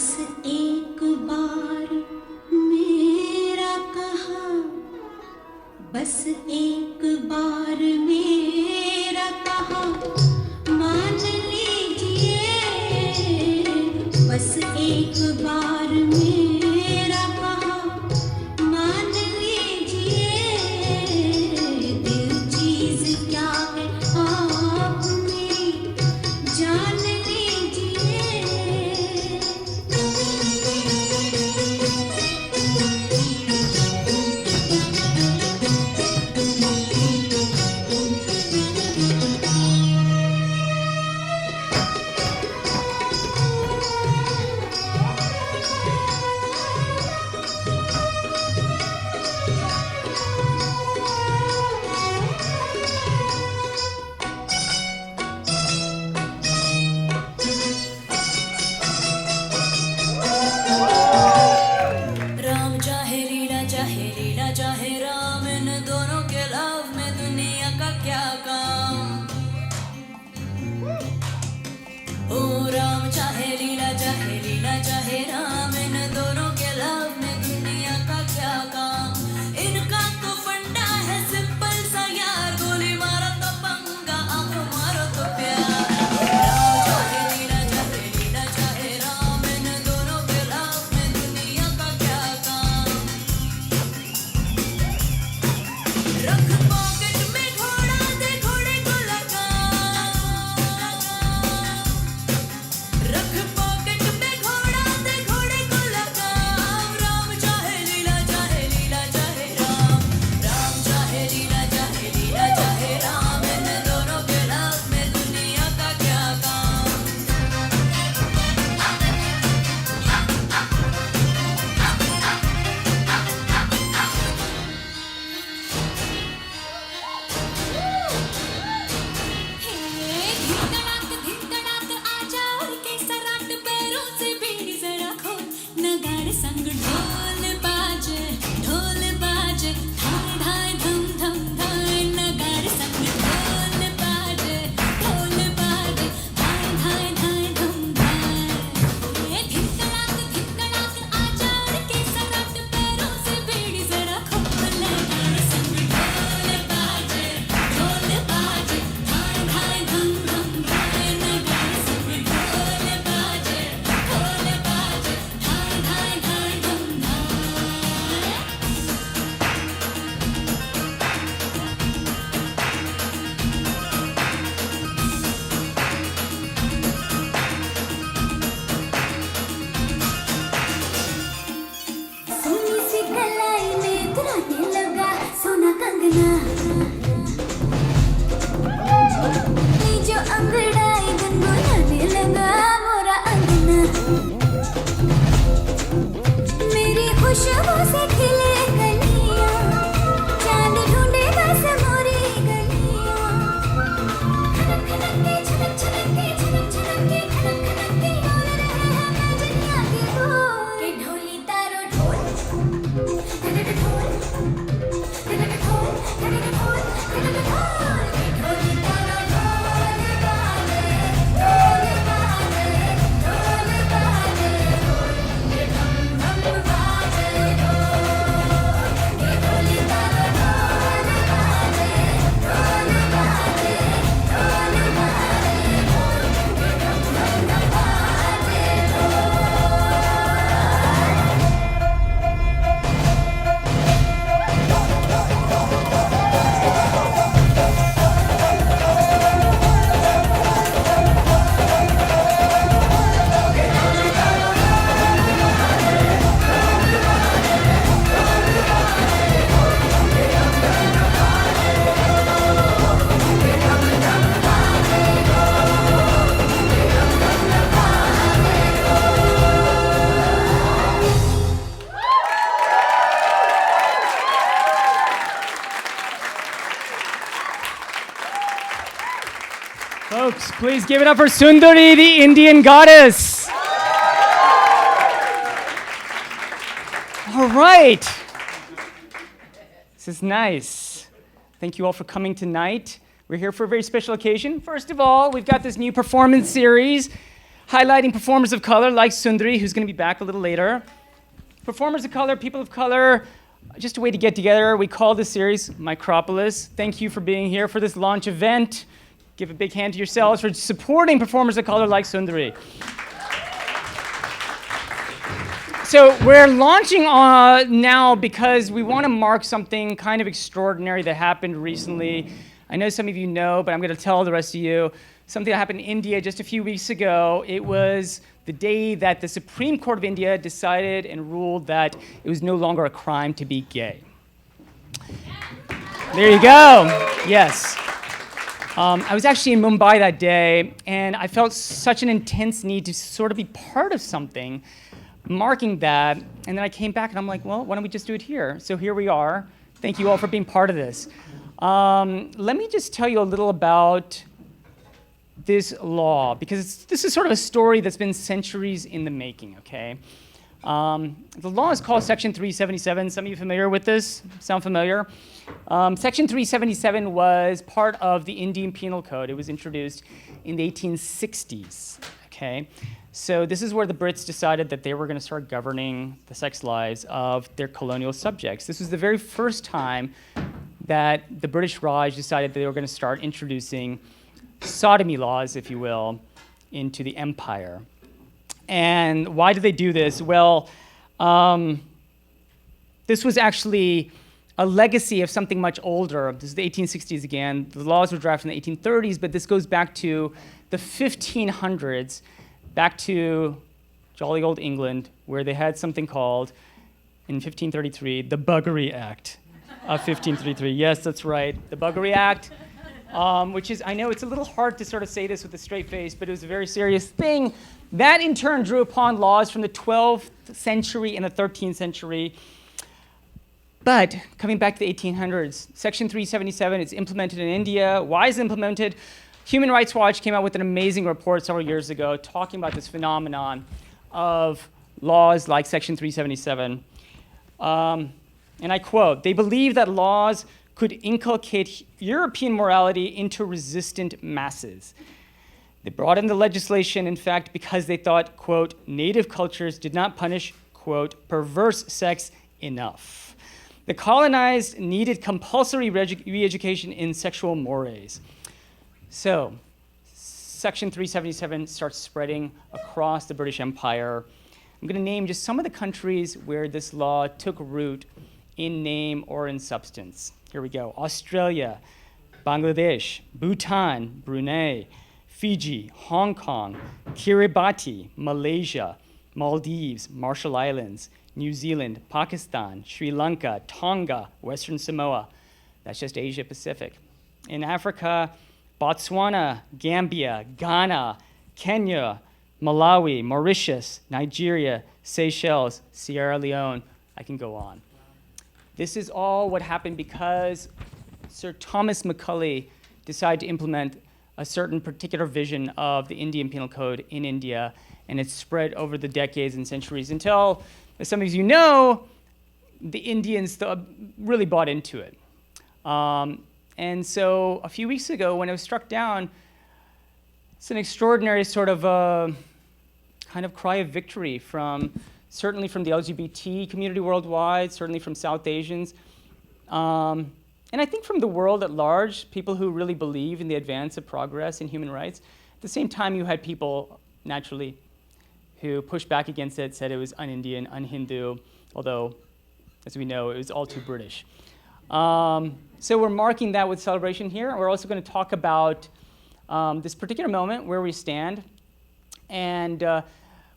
बस एक बार मेरा कहा, बस एक बार मेरा कहा मान लीजिए, बस एक बार मेरा कहा मान लीजिए, दिल चीज क्या है आप मेरी जान लीजिए। राम चाहे लीला चाहे राम, इन दोनों के लव में दुनिया का क्या काम। ओ राम चाहे लीला चाहे राम, इन दोनों के लव में दुनिया का क्या काम। इनका तो फंडा है सिंपल सा यार, गोली मारो तो पंगा, आंख मारो तो प्यार। राम चाहे लीला चाहे राम, इन दोनों के लव में दुनिया का क्या काम। रख पॉकेट में घोड़ा, दे घोड़े को लगा, रख पॉकेट में घोड़ा, दे घोड़े को लगा। राम चाहे लीला चाहे राम, राम चाहे लीला चाहे राम, इन दोनों के लव में दुनिया का क्या काम। धिक आजा और के सराट पैरों से बीड़ी जरा खोल, नगाड़े संग ढोल बाजे धाय धाय धम धम धाय। नगाड़े संग ढोल बाजे धाय धाय धाय धम धाय। धिक आजा और के सराट पैरों से बीड़ी जरा खोल, नगाड़े संग ढोल बाजे धाय धाय धम धम धाय। नगाड़े संग ढोल बाजे धाय धाय धाय धम धाय। सोनी सी कलाई में तुराने लगा सोना कंगना, ये जो अंगड़ाई गुनगुनाने लगा मोरा अंगना। मेरी खुशबू से खिले कलियां, चांद ढूंढे बस मोरी गलियां। खनक खनक के छनक छनक के छनक छनक के खनक खनक के बोल रहे हैं मैजनिया के बोल। के ढोली तारो ढोल, धड़क ढोल, धड़क ढोल, धड़क ढोल, धड़क ढोल। के ढोली तारो ढोल बाजे, ढोल बाजे, ढोल बाजे ढोल, के धम धम बाजे ढोल। के ढोली तारो ढोल बाजे, ढोल बाजे, ढोल बाजे ढोल, के धम धम बाजे ढोल। Folks, please give it up for Sundari, the Indian goddess. All right. This is nice. Thank you all for coming tonight. We're here for a very special occasion. First of all, we've got this new performance series. highlighting performers of color like Sundari, who's going to be back a little later. Performers of color, people of color, just a way to get together. We call this series Micropolis. Thank you for being here for this launch event. Give a big hand to yourselves for supporting performers of color like Sundari. So we're launching now because we want to mark something kind of extraordinary that happened recently. I know some of you know, but I'm going to tell the rest of you something that happened in India just a few weeks ago. It was the day that the Supreme Court of India decided and ruled that it was no longer a crime to be gay. There you go. Yes. I was actually in Mumbai that day, and I felt such an intense need to sort of be part of something marking that, and then I came back and I'm like, well, why don't we just do it here? So here we are. Thank you all for being part of this. Let me just tell you a little about this law, because this is sort of a story that's been centuries in the making, okay? The law is called Section 377. Some of you familiar with this? Sound familiar? Section 377 was part of the Indian Penal Code. It was introduced in the 1860s, okay? So this is where the Brits decided that they were going to start governing the sex lives of their colonial subjects. This was the very first time that the British Raj decided that they were going to start introducing sodomy laws, if you will, into the empire. And why did they do this? Well, this was actually a legacy of something much older. This is the 1860s again. The laws were drafted in the 1830s, but this goes back to the 1500s, back to jolly old England, where they had something called, in 1533, the Buggery Act of 1533. Yes, that's right, the Buggery Act, which is, I know it's a little hard to sort of say this with a straight face, but it was a very serious thing. That in turn drew upon laws from the 12th century and the 13th century. But coming back to the 1800s, Section 377 is implemented in India. Why is it implemented? Human Rights Watch came out with an amazing report several years ago talking about this phenomenon of laws like Section 377. And I quote, "They believe that laws could inculcate European morality into resistant masses. They brought in the legislation, in fact, because they thought, quote, native cultures did not punish, quote, perverse sex enough. The colonized needed compulsory re-education in sexual mores." So, Section 377 starts spreading across the British Empire. I'm going to name just some of the countries where this law took root in name or in substance. Here we go. Australia, Bangladesh, Bhutan, Brunei, Fiji, Hong Kong, Kiribati, Malaysia, Maldives, Marshall Islands, New Zealand, Pakistan, Sri Lanka, Tonga, Western Samoa. That's just Asia Pacific. In Africa, Botswana, Gambia, Ghana, Kenya, Malawi, Mauritius, Nigeria, Seychelles, Sierra Leone. I can go on. This is all what happened because Sir Thomas Macaulay decided to implement a certain particular vision of the Indian Penal Code in India, and it's spread over the decades and centuries until, as some of you know, the Indians really bought into it. And so a few weeks ago, when it was struck down, it's an extraordinary sort of kind of cry of victory certainly from the LGBT community worldwide, certainly from South Asians, and I think from the world at large, people who really believe in the advance of progress in human rights. At the same time, you had people, naturally, who pushed back against it, said it was un-Indian, un-Hindu, although, as we know, it was all too British. So we're marking that with celebration here. We're also going to talk about this particular moment, where we stand, and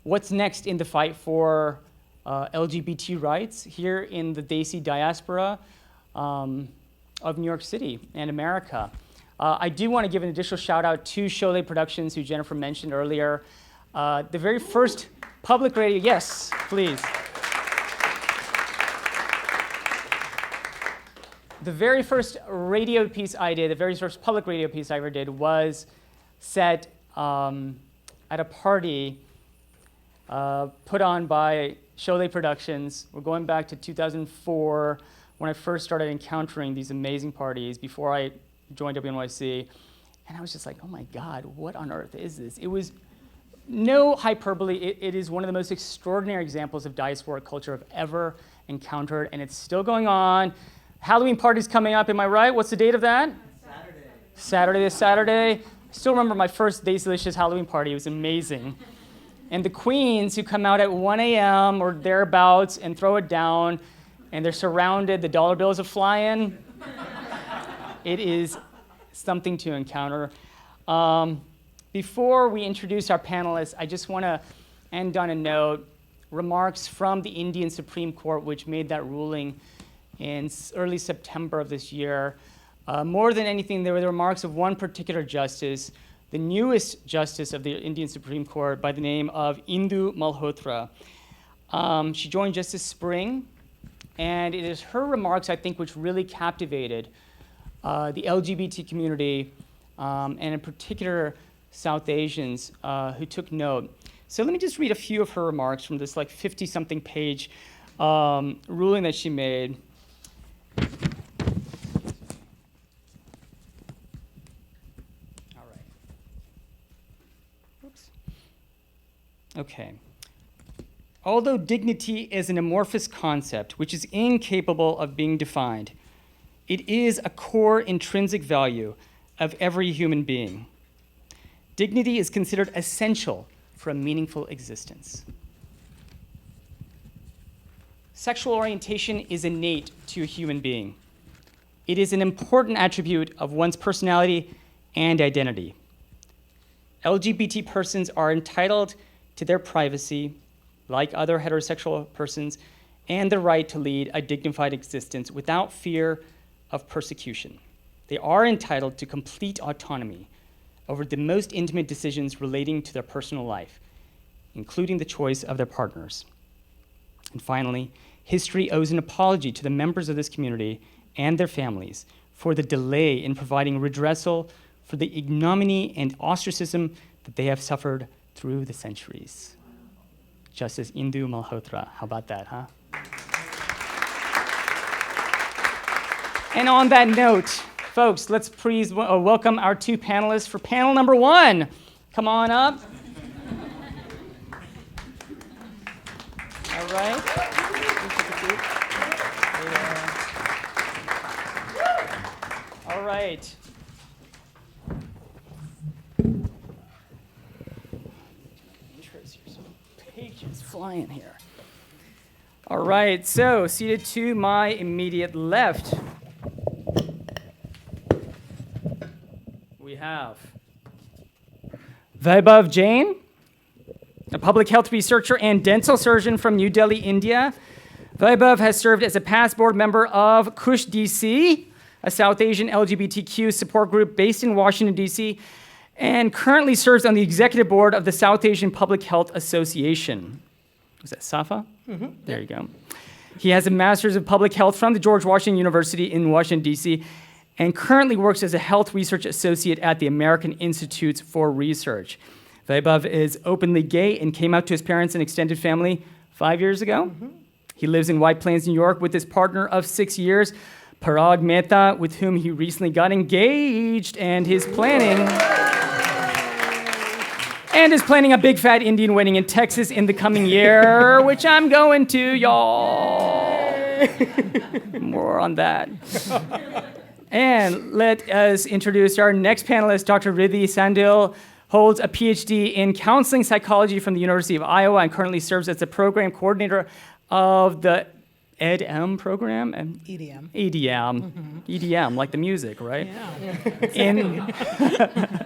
what's next in the fight for LGBT rights here in the desi diaspora of New York City and America. I do want to give an additional shout out to Sholay Productions, who Jennifer mentioned earlier. The very first public radio, yes, please. The very first radio piece I did, the very first public radio piece I ever did was set at a party put on by Sholay Productions. We're going back to 2004 when I first started encountering these amazing parties before I joined WNYC. And I was just like, oh my God, what on earth is this? It was no hyperbole, it is one of the most extraordinary examples of diaspora culture I've ever encountered, and it's still going on. Halloween party's coming up, am I right? What's the date of that? This Saturday. I still remember my first Desi-licious Halloween party. It was amazing. And the queens who come out at 1 a.m. or thereabouts and throw it down, and they're surrounded, the dollar bills are flying. It is something to encounter. Before we introduce our panelists, I just want to end on a note. Remarks from the Indian Supreme Court, which made that ruling in early September of this year. More than anything, there were the remarks of one particular justice, the newest justice of the Indian Supreme Court by the name of Indu Malhotra. She joined just this spring, and it is her remarks, I think, which really captivated the LGBT community, and in particular, South Asians who took note. So let me just read a few of her remarks from this like 50-something page ruling that she made. All right. Oops. Okay. Although dignity is an amorphous concept which is incapable of being defined, it is a core intrinsic value of every human being. Dignity is considered essential for a meaningful existence. Sexual orientation is innate to a human being. It is an important attribute of one's personality and identity. LGBT persons are entitled to their privacy, like other heterosexual persons, and the right to lead a dignified existence without fear of persecution. They are entitled to complete autonomy over the most intimate decisions relating to their personal life, including the choice of their partners. And finally, history owes an apology to the members of this community and their families for the delay in providing redressal for the ignominy and ostracism that they have suffered through the centuries. Justice Indu Malhotra, how about that, huh? And on that note, folks, let's please welcome our two panelists for panel number one. Come on up. All right. All right. Pages flying here. All right, so seated to my immediate left, we have Vaibhav Jain, a public health researcher and dental surgeon from New Delhi, India. Vaibhav has served as a past board member of Kush DC, a South Asian LGBTQ support group based in Washington, D.C., and currently serves on the executive board of the South Asian Public Health Association. Was that SAFA? Mm-hmm. There you go. He has a master's of public health from the George Washington University in Washington, D.C., and currently works as a health research associate at the American Institutes for Research. Vaibhav is openly gay and came out to his parents and extended family 5 years ago. Mm-hmm. He lives in White Plains, New York with his partner of 6 years, Parag Mehta, with whom he recently got engaged and is planning a big fat Indian wedding in Texas in the coming year, which I'm going to, y'all. More on that. And let us introduce our next panelist, Dr. Riddhi Sandil, holds a PhD in counseling psychology from the University of Iowa and currently serves as the program coordinator of the EDM program? EDM. EDM. EDM, like the music, right? Yeah.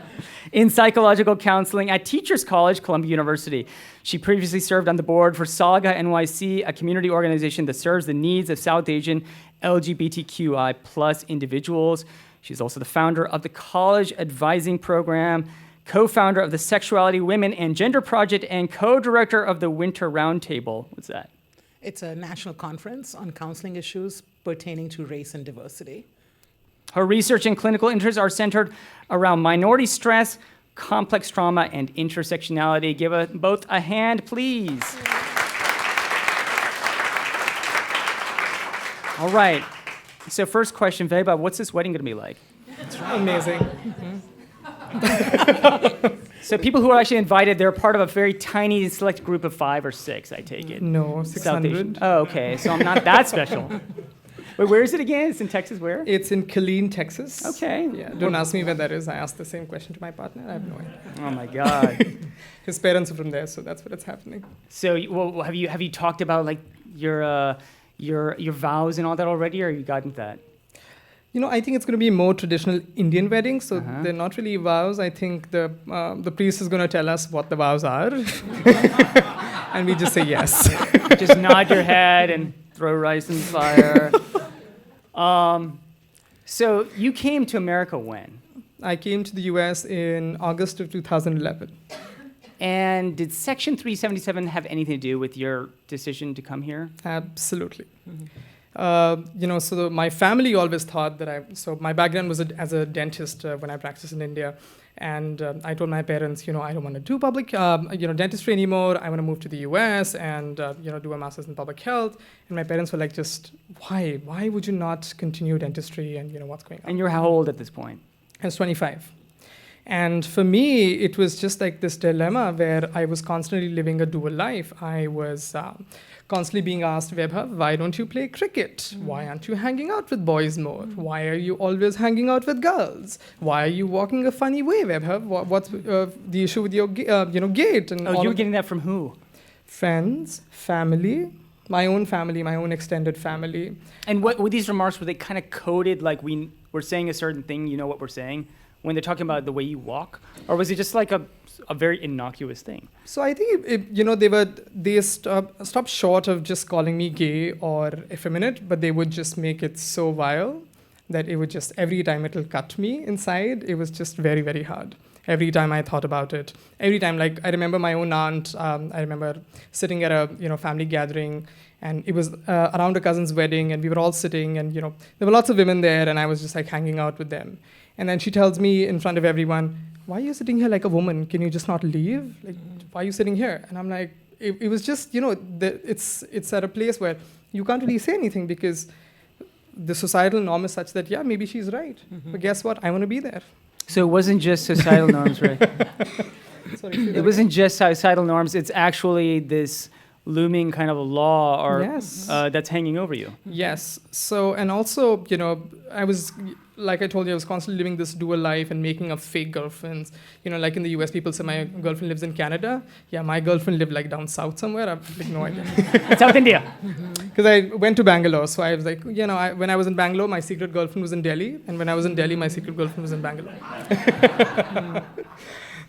In psychological counseling at Teachers College, Columbia University. She previously served on the board for Saga NYC, a community organization that serves the needs of South Asian LGBTQI plus individuals. She's also the founder of the College Advising Program, co-founder of the Sexuality, Women, and Gender Project, and co-director of the Winter Roundtable. What's that? It's a national conference on counseling issues pertaining to race and diversity. Her research and clinical interests are centered around minority stress, complex trauma, and intersectionality. Give both a hand, please. All right. So first question, Vaibhav, what's this wedding going to be like? It's amazing. Mm-hmm. So people who are actually invited, they're part of a very tiny select group of 5 or 6, I take it. No, South Asian. 600. Oh, okay. So I'm not that special. Wait, where is it again? It's in Texas, where? It's in Killeen, Texas. Okay. Yeah, don't ask me where that is. I asked the same question to my partner. I have no idea. Oh my God. His parents are from there, so that's what it's happening. So, well, have you talked about like your vows and all that already, or you gotten that? I think it's going to be more traditional Indian weddings, so they're not really vows. I think the priest is going to tell us what the vows are, and we just say yes. Just nod your head and throw rice in the fire. So you came to America when? I came to the U.S. in August of 2011. And did Section 377 have anything to do with your decision to come here? Absolutely. My family always thought that my background was as a dentist when I practiced in India. And I told my parents, I don't want to do public, dentistry anymore. I want to move to the US and, do a master's in public health. And my parents were like, just why? Why would you not continue dentistry and, what's going on? And you're how old at this point? I was 25. And for me, it was just like this dilemma where I was constantly living a dual life. I was constantly being asked, Vaibhav, why don't you play cricket? Why aren't you hanging out with boys more? Why are you always hanging out with girls? Why are you walking a funny way, Vaibhav? What's the issue with your gait? And you were getting that from who? Friends, family, my own extended family. And what were these remarks? Were they kind of coded like we're saying a certain thing, you know what we're saying? When they're talking about the way you walk? Or was it just like a very innocuous thing? So I think, they stopped short of just calling me gay or effeminate, but they would just make it so vile that it would just, every time it'll cut me inside, it was just very, very hard. Every time I thought about it. Every time, like, I remember my own aunt, I remember sitting at a, family gathering, and it was around a cousin's wedding, and we were all sitting, and, there were lots of women there, and I was just, like, hanging out with them. And then she tells me in front of everyone, why are you sitting here like a woman? Can you just not leave? Like, why are you sitting here? And I'm like, it was just, it's at a place where you can't really say anything because the societal norm is such that, yeah, maybe she's right. But guess what? I want to be there. So it wasn't just societal norms, right? Sorry, it wasn't just societal norms. It's actually this looming kind of a law or yes. That's hanging over you. Yes. So, and also, I was, like I told you, I was constantly living this dual life and making up fake girlfriends. Like in the US, people say my girlfriend lives in Canada. Yeah, my girlfriend lived like down south somewhere. I have like no idea. South India. Because I went to Bangalore. So I was like, when I was in Bangalore, my secret girlfriend was in Delhi. And when I was in Delhi, my secret girlfriend was in Bangalore.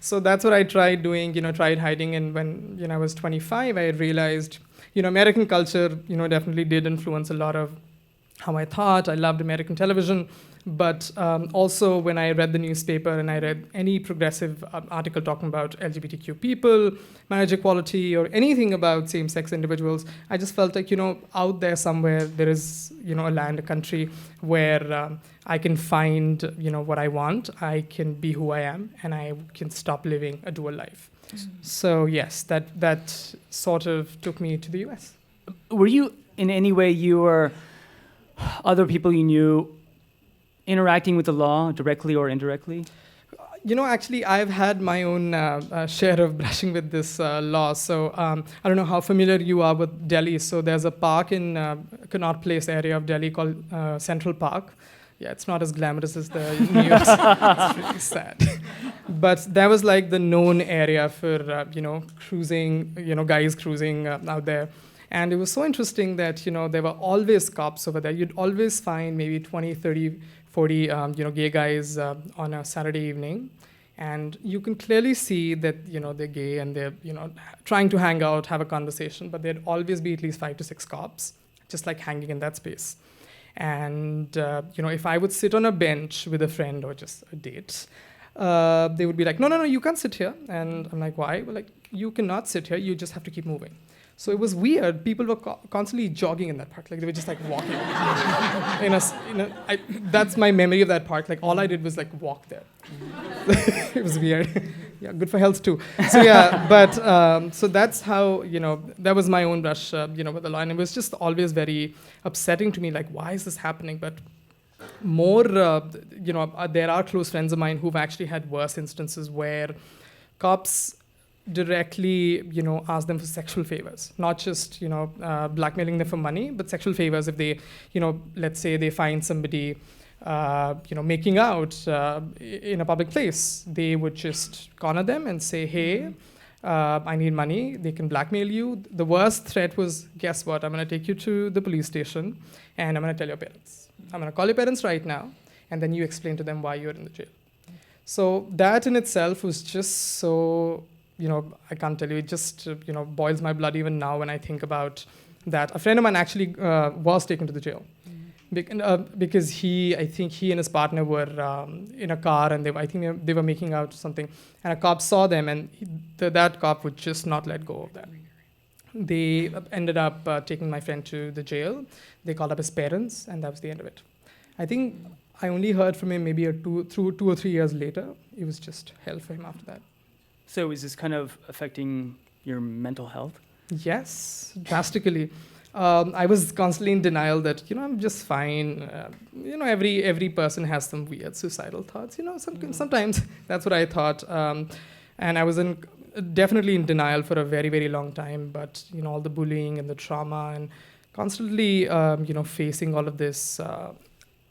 So that's what I tried doing, tried hiding. And when I was 25, I realized, American culture, definitely did influence a lot of how I thought. I loved American television. But also when I read the newspaper and I read any progressive article talking about LGBTQ people, marriage equality, or anything about same-sex individuals, I just felt like, out there somewhere there is, a land, a country where I can find, what I want. I can be who I am, and I can stop living a dual life. So yes, that sort of took me to the US. Were you in any way, you or other people you knew, interacting with the law directly or indirectly? Actually, I've had my own share of brushing with this law. So I don't know how familiar you are with Delhi. So there's a park in Connaught Place area of Delhi called Central Park. Yeah, it's not as glamorous as the New York. It's really sad. But that was like the known area for, cruising, guys cruising out there. And it was so interesting that, there were always cops over there. You'd always find maybe 20, 30, 40, gay guys on a Saturday evening. And you can clearly see that, they're gay and they're, trying to hang out, have a conversation. But there'd always be at least 5 to 6 cops, just like hanging in that space. And, if I would sit on a bench with a friend or just a date, they would be like, no, you can't sit here. And I'm like, why? Well, like, you cannot sit here. You just have to keep moving. So it was weird. People were constantly jogging in that park. Like, they were just like walking. That's my memory of that park. Like, all I did was like walk there. It was weird. Yeah, good for health too. So yeah, but so that's how, that was my own brush, with the law. And it was just always very upsetting to me. Like, why is this happening? But more, there are close friends of mine who've actually had worse instances where cops directly, ask them for sexual favors, not just, blackmailing them for money, but sexual favors. If they, let's say they find somebody, making out in a public place, they would just corner them and say, hey, I need money. They can blackmail you. The worst threat was, guess what? I'm going to take you to the police station and I'm going to tell your parents. I'm going to call your parents right now, and then you explain to them why you're in the jail. So that in itself was just so, I can't tell you, it just, boils my blood even now when I think about that. A friend of mine actually was taken to the jail because I think he and his partner were in a car, and they were making out something, and a cop saw them, and that cop would just not let go of that. They ended up taking my friend to the jail. They called up his parents, and that was the end of it. I think I only heard from him maybe 2 or 3 years later. It was just hell for him after that. So is this kind of affecting your mental health? Yes, drastically. I was constantly in denial that, I'm just fine. Every person has some weird suicidal thoughts. Sometimes that's what I thought. And I was definitely in denial for a very, very long time. But, all the bullying and the trauma and constantly, facing all of this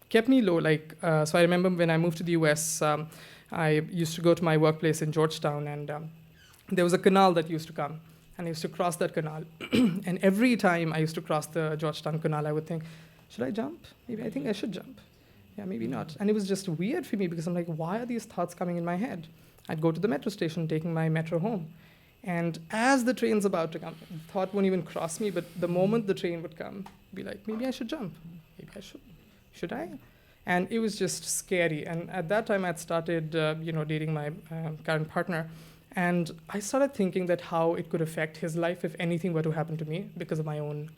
kept me low. So I remember when I moved to the US, I used to go to my workplace in Georgetown, and there was a canal that used to come. And I used to cross that canal. And every time I used to cross the Georgetown Canal, I would think, should I jump? Maybe I think I should jump. Yeah, maybe not. And it was just weird for me because I'm like, why are these thoughts coming in my head? I'd go to the metro station, taking my metro home. And as the train's about to come, the thought won't even cross me, but the moment the train would come, I'd be like, maybe I should jump. Maybe I should. Should I? And it was just scary. And at that time, I'd started, dating my current partner. And I started thinking that how it could affect his life if anything were to happen to me because of my own,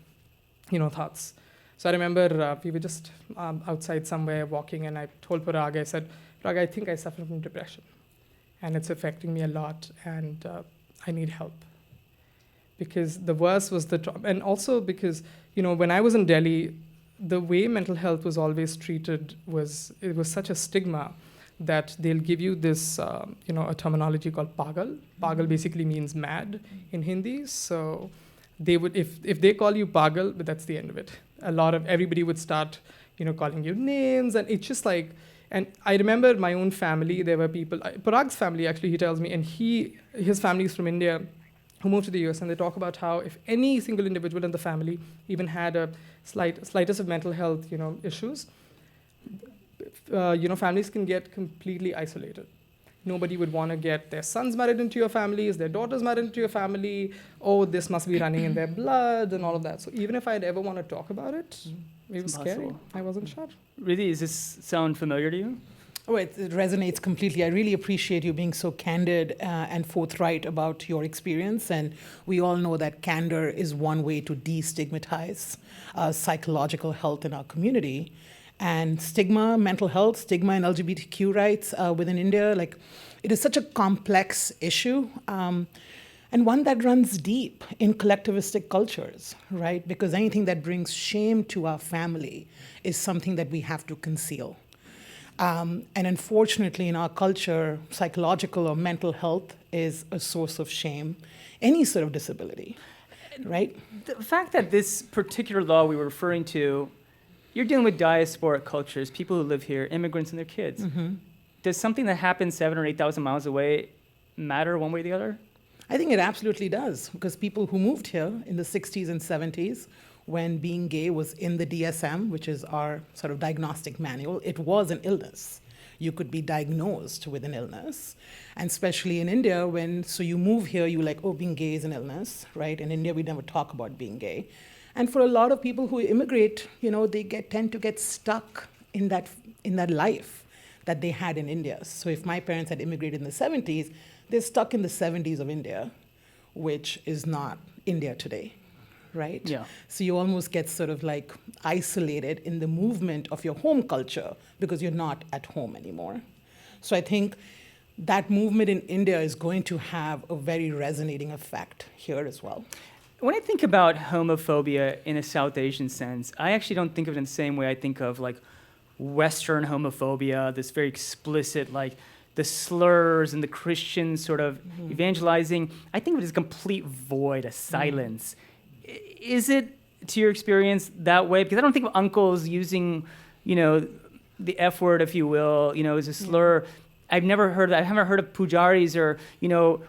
thoughts. So I remember we were just outside somewhere walking, and I told Parag, I said, Parag, I think I suffer from depression. And it's affecting me a lot, and I need help. Because the worst was and also because, when I was in Delhi, the way mental health was always treated was such a stigma that they'll give you this, a terminology called pagal. Pagal basically means mad in Hindi. So they would, if they call you pagal, but that's the end of it. Everybody would start, calling you names, and it's just like, and I remember my own family, there were people, Parag's family actually, he tells me, and his family is from India, who moved to the US, and they talk about how if any single individual in the family even had a slightest of mental health, issues, families can get completely isolated. Nobody would want to get their sons married into your families, their daughters married into your family. Oh, this must be running in their blood and all of that. So even if I'd ever want to talk about it, it was scary. I wasn't sure. Really, does this sound familiar to you? Oh, it resonates completely. I really appreciate you being so candid and forthright about your experience. And we all know that candor is one way to destigmatize psychological health in our community. And stigma, mental health, stigma and LGBTQ rights within India, it is such a complex issue and one that runs deep in collectivistic cultures, right? Because anything that brings shame to our family is something that we have to conceal. And unfortunately, in our culture, psychological or mental health is a source of shame, any sort of disability, right? The fact that this particular law we were referring to, you're dealing with diasporic cultures, people who live here, immigrants and their kids. Mm-hmm. Does something that happens 7,000 or 8,000 miles away matter one way or the other? I think it absolutely does, because people who moved here in the 60s and 70s, when being gay was in the DSM, which is our sort of diagnostic manual, it was an illness. You could be diagnosed with an illness. And especially in India, so you move here, you're like, oh, being gay is an illness, right? In India, we never talk about being gay. And for a lot of people who immigrate, they tend to get stuck in that life that they had in India. So if my parents had immigrated in the 70s, they're stuck in the 70s of India, which is not India today, right? Yeah. So you almost get sort of isolated in the movement of your home culture because you're not at home anymore. So I think that movement in India is going to have a very resonating effect here as well. When I think about homophobia in a South Asian sense, I actually don't think of it in the same way I think of Western homophobia, this very explicit, like the slurs and the Christian sort of evangelizing. I think it is a complete void, a silence. Is it, to your experience, that way? Because I don't think of uncles using, the F word, if you will, as a slur. I've never heard that. I haven't heard of pujaris or,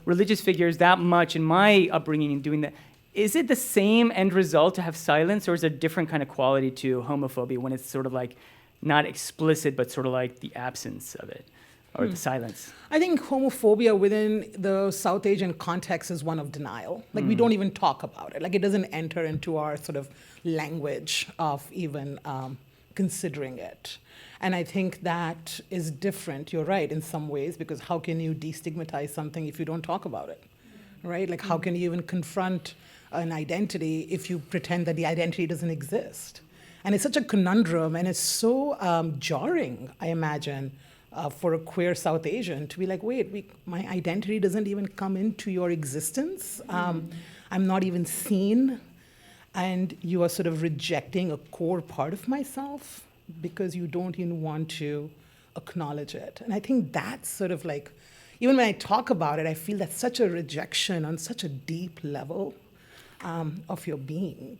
religious figures that much in my upbringing in doing that. Is it the same end result to have silence, or is there a different kind of quality to homophobia when it's sort of like not explicit, but sort of like the absence of it, or the silence? I think homophobia within the South Asian context is one of denial. Like, we don't even talk about it. Like, it doesn't enter into our sort of language of even considering it. And I think that is different, you're right, in some ways, because how can you destigmatize something if you don't talk about it, right? Like, how can you even confront an identity if you pretend that the identity doesn't exist? And it's such a conundrum, and it's so jarring, I imagine, for a queer South Asian to be like, wait, my identity doesn't even come into your existence. I'm not even seen, and you are sort of rejecting a core part of myself because you don't even want to acknowledge it. And I think that's sort of like, even when I talk about it, I feel that's such a rejection on such a deep level of your being.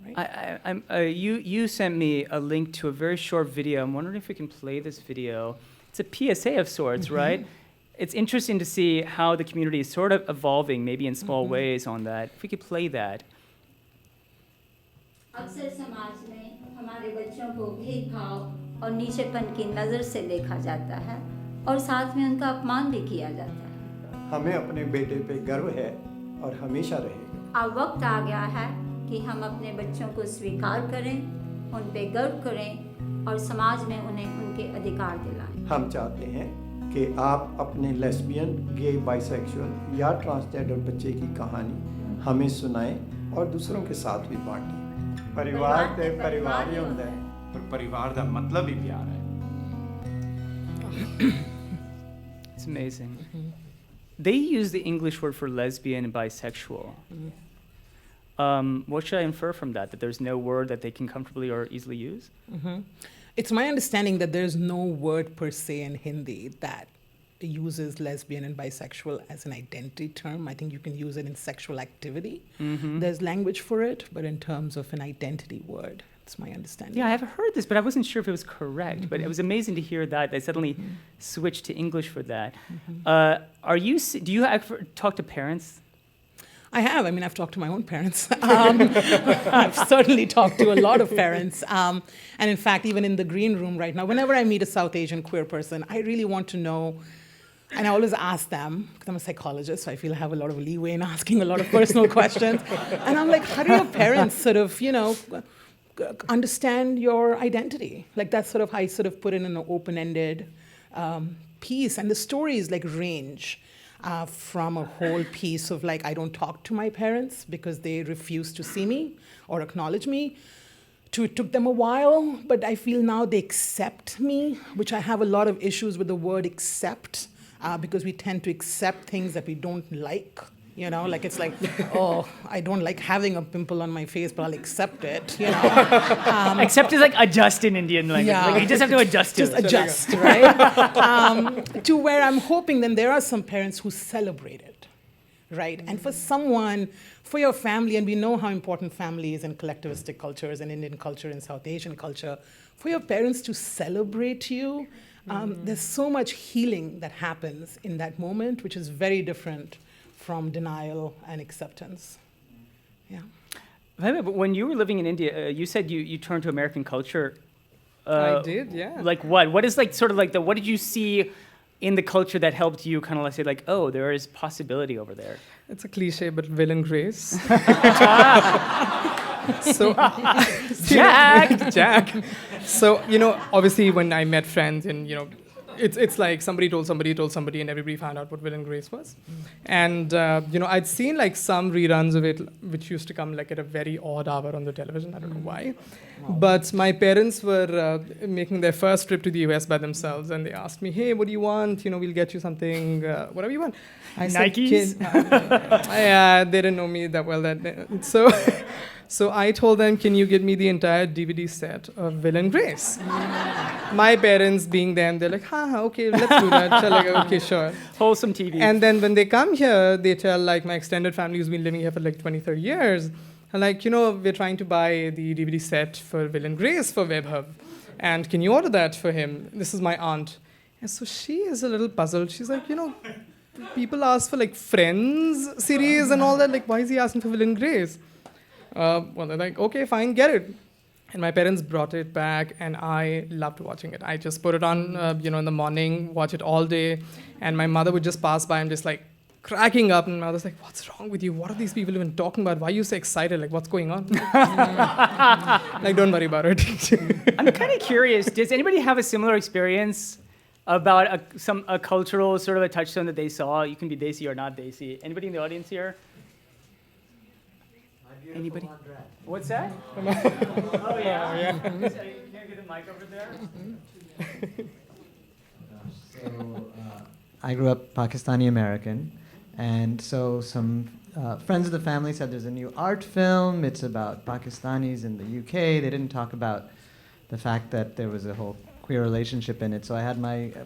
Right? You sent me a link to a very short video. I'm wondering if we can play this video. It's a PSA of sorts, right? It's interesting to see how the community is sort of evolving, maybe in small ways on that. If we could play that. अक्सर समाज में हमारे बच्चों को भेदभाव और नीचेपन की नज़र से देखा जाता है और साथ में उनका अपमान भी किया जाता है। हमें अपने बेटे पे गर्व है और हमेशा रहेगा। अब वक्त आ गया है कि हम अपने बच्चों को स्वीकार करें, उन पे गर्व करें और समाज में उन्हें उनके अधिकार दिलाएं। हम चाहते हैं कि आप अपने लेस्बियन, गे, बाइसेक्सुअल या ट्रांसजेंडर बच्चे की कहानी हमें सुनाएं और दूसरों के साथ भी बांटें। परिवार ते परिवार ही होता है और परिवार का मतलब ही प्यार है। It's amazing. They use the English word for lesbian and bisexual. What should I infer from that? That there's no word that they can comfortably or easily use? It's my understanding that there's no word per se in Hindi that uses lesbian and bisexual as an identity term. I think you can use it in sexual activity. There's language for it, but in terms of an identity word, it's my understanding. Yeah, I've heard this, but I wasn't sure if it was correct. But it was amazing to hear that they suddenly switched to English for that. Do you ever talk to parents? I have. I mean, I've talked to my own parents. I've certainly talked to a lot of parents. And in fact, even in the green room right now, whenever I meet a South Asian queer person, I really want to know, and I always ask them, because I'm a psychologist, so I feel I have a lot of leeway in asking a lot of personal questions. And I'm like, how do your parents sort of, understand your identity? Like, that's sort of how I sort of put it in an open-ended piece. And the stories like range from a whole piece of like, I don't talk to my parents because they refuse to see me or acknowledge me, to it took them a while, but I feel now they accept me, which I have a lot of issues with the word accept, because we tend to accept things that we don't like. Like it's like, oh, I don't like having a pimple on my face, but I'll accept it, Accept is like adjust in Indian language. Yeah. Like you just have to adjust to Just it. adjust, right? To where I'm hoping then there are some parents who celebrate it, right? And for your family, and we know how important family is in collectivistic cultures and Indian culture and South Asian culture, for your parents to celebrate you, there's so much healing that happens in that moment, which is very different from denial and acceptance. Yeah. But when you were living in India, you said you turned to American culture. I did, yeah. Like what? What is like sort of like what did you see in the culture that helped you kind of like say like, oh, there is possibility over there? It's a cliche, but will and grace. So, Jack. So, obviously when I met friends and, it's like somebody told somebody and everybody found out what will and grace was. And, I'd seen like some reruns of it, which used to come like at a very odd hour on the television. I don't know why. But my parents were making their first trip to the US by themselves. And they asked me, hey, what do you want? We'll get you something, whatever you want. I Nikes? said, they didn't know me that well. So I told them, can you give me the entire DVD set of Will and Grace? My parents being them, they're like, okay, let's do that. So like, okay, sure. Wholesome TV. And then when they come here, they tell like my extended family who's been living here for like 20, 30 years, and like, we're trying to buy the DVD set for Will and Grace for Webhub. And can you order that for him? This is my aunt. And so she is a little puzzled. She's like, people ask for like Friends series and all that. Like, why is he asking for Will and Grace? Well, they're like, okay, fine, get it. And my parents brought it back, and I loved watching it. I just put it on, in the morning, watch it all day. And my mother would just pass by and just like cracking up. And my mother's like, what's wrong with you? What are these people even talking about? Why are you so excited? Like, what's going on? Like, don't worry about it. I'm kind of curious. Does anybody have a similar experience about a cultural sort of a touchstone that they saw? You can be desi or not desi. Anybody in the audience here? Anybody? What's that? Oh yeah. Can you get the mic over there? I grew up Pakistani American, and so some friends of the family said there's a new art film. It's about Pakistanis in the UK. They didn't talk about the fact that there was a whole queer relationship in it. So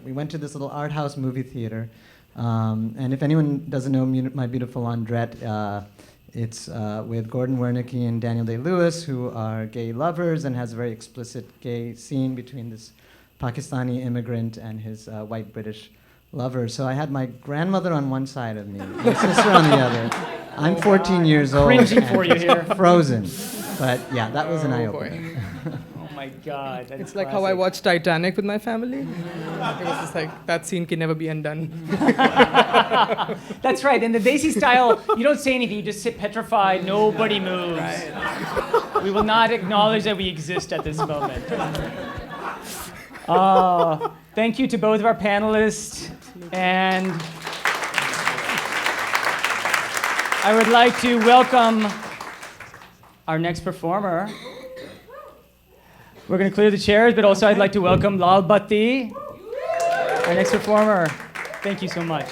we went to this little art house movie theater, and if anyone doesn't know My Beautiful Laundrette, it's with Gordon Wernicke and Daniel Day-Lewis, who are gay lovers, and has a very explicit gay scene between this Pakistani immigrant and his white British lover. So I had my grandmother on one side of me, my sister on the other. I'm 14 years old. Cringing for you here. Frozen. But yeah, that was an eye-opener. Oh my God. That's It's like how I watched Titanic with my family. It was just like, that scene can never be undone. That's right. In the Desi style, you don't say anything. You just sit petrified. Nobody moves. Right. We will not acknowledge that we exist at this moment. Thank you to both of our panelists. And I would like to welcome our next performer. We're going to clear the chairs, but also I'd like to welcome Lal Batti, our next performer. Thank you so much.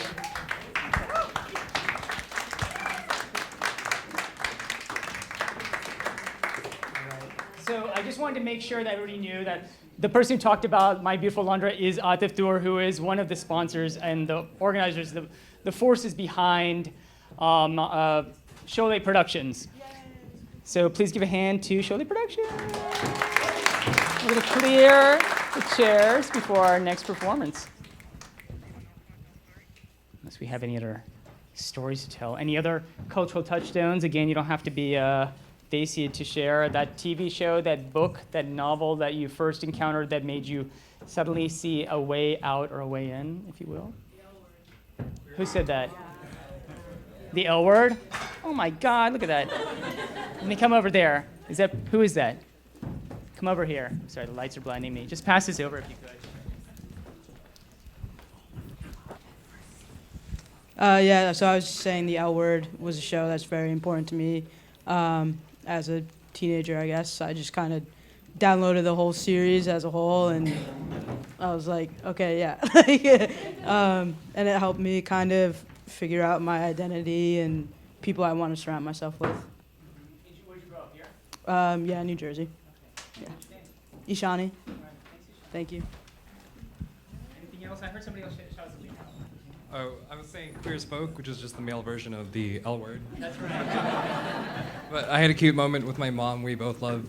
So I just wanted to make sure that everybody knew that the person who talked about My Beautiful Laundrette is Atif Dur, who is one of the sponsors and the organizers, the forces behind Sholay Productions. So please give a hand to Sholay Productions. We're going to clear the chairs before our next performance. Unless we have any other stories to tell. Any other cultural touchstones? Again, you don't have to be Desi to share that TV show, that book, that novel that you first encountered that made you suddenly see a way out or a way in, if you will. Who said that? The L word? Oh my God, look at that. Let me come over there. Who is that? Come over here. Sorry, the lights are blinding me. Just pass this over if you could. So I was just saying the L Word was a show that's very important to me. As a teenager, I guess, I just kind of downloaded the whole series as a whole, and I was like, okay, yeah. And it helped me kind of figure out my identity and people I want to surround myself with. Where did you grow up, here? Yeah, New Jersey. Yeah. Ishani. Thank you. Anything else? I heard somebody else shout something out. Oh, I was saying queer spoke, which is just the male version of the L word. That's right. But I had a cute moment with my mom. We both love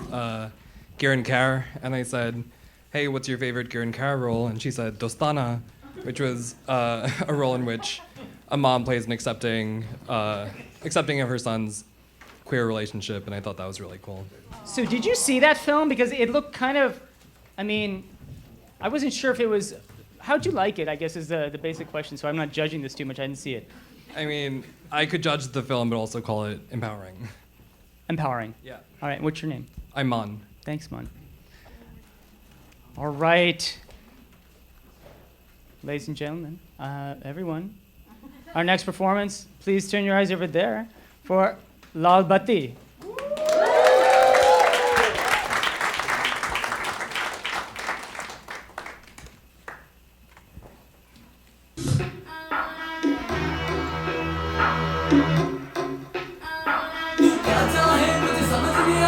Kiran Kar, and I said, hey, what's your favorite Kiran Kar role? And she said, Dostana, which was a role in which a mom plays an accepting of her son's queer relationship, and I thought that was really cool. So did you see that film? Because it looked kind of, I wasn't sure if it was, how'd you like it, I guess is the basic question, so I'm not judging this too much, I didn't see it. I mean, I could judge the film, but also call it empowering. Empowering? Yeah. All right, what's your name? I'm Mon. Thanks, Mon. All right. Ladies and gentlemen, everyone, our next performance, please turn your eyes over there for Lal Bati. क्या चाहे मुझे समझ नहीं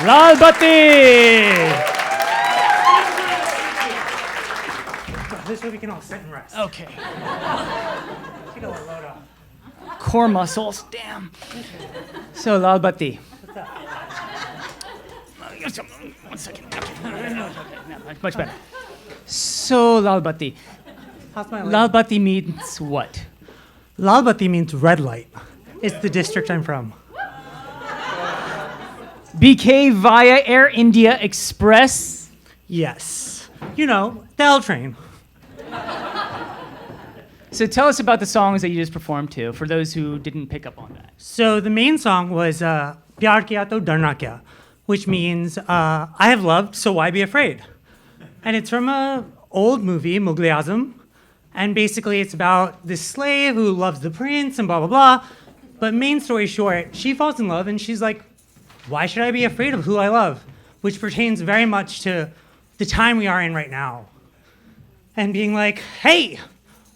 Lal Bati! This way we can all sit and rest. Okay. Take a little load off. Core muscles, damn. So, Lal Bati. What's up? 1 second. Okay, no, much better. So, Lal Bati. How's my leg? Lal Bati means what? Lal Bati means red light. It's the district I'm from. BK via Air India Express. Yes. You know, the L train. So tell us about the songs that you just performed to, for those who didn't pick up on that. So the main song was Pyar Kiya To Darna Kya, which means I have loved, so why be afraid? And it's from an old movie, Mughal-e-Azam. And basically it's about this slave who loves the prince and blah, blah, blah. But main story short, she falls in love and she's like, why should I be afraid of who I love? Which pertains very much to the time we are in right now. And being like, hey,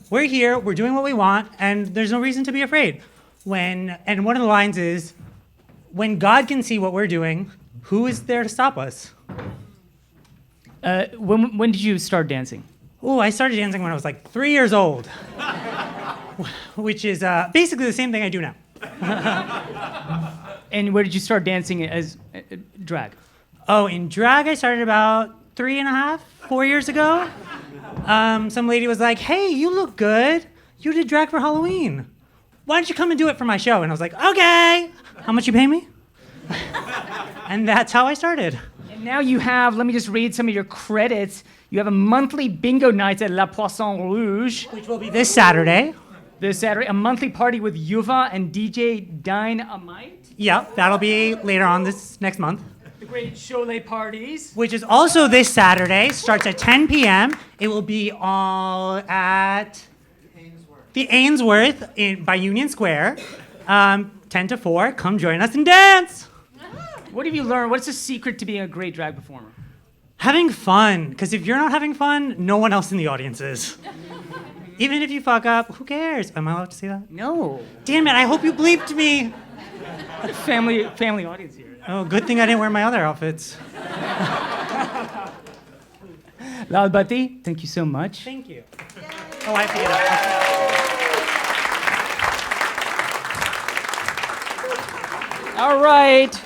we're here, we're doing what we want, and there's no reason to be afraid. And one of the lines is, when God can see what we're doing, who is there to stop us? When did you start dancing? Oh, I started dancing when I was like 3 years old, which is basically the same thing I do now. And where did you start dancing as drag? Oh, in drag, I started about 3.5, 4 years ago. Some lady was like, hey, you look good. You did drag for Halloween. Why don't you come and do it for my show? And I was like, okay. How much you pay me? And that's how I started. And now you have, let me just read some of your credits. You have a monthly bingo night at La Poisson Rouge. Which will be this Saturday. This Saturday, a monthly party with Yuva and DJ Dynamite. Yep, that'll be later on this next month. The great Cholet parties. Which is also this Saturday, starts at 10 p.m. It will be all at the Ainsworth by Union Square, 10 to 4. Come join us and dance. What have you learned? What's the secret to being a great drag performer? Having fun, because if you're not having fun, no one else in the audience is. Even if you fuck up, who cares? Am I allowed to say that? No. Damn it, I hope you bleeped me. Family audience here. Oh, good thing I didn't wear my other outfits. Lal Bati, thank you so much. Thank you. Oh, I have to get up. All right.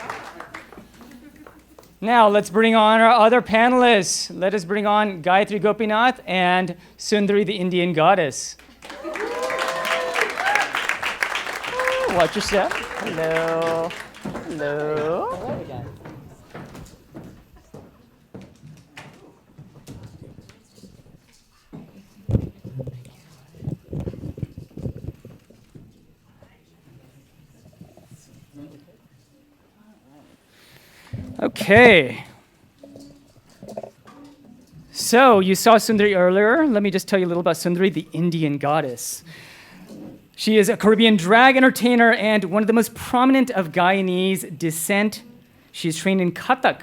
Now let's bring on our other panelists. Let us bring on Gayatri Gopinath and Sundari, the Indian goddess. Watch your step. Hello. Hello. Okay. So you saw Sundari earlier. Let me just tell you a little about Sundari, the Indian goddess. She is a Caribbean drag entertainer and one of the most prominent of Guyanese descent. She is trained in Kathak,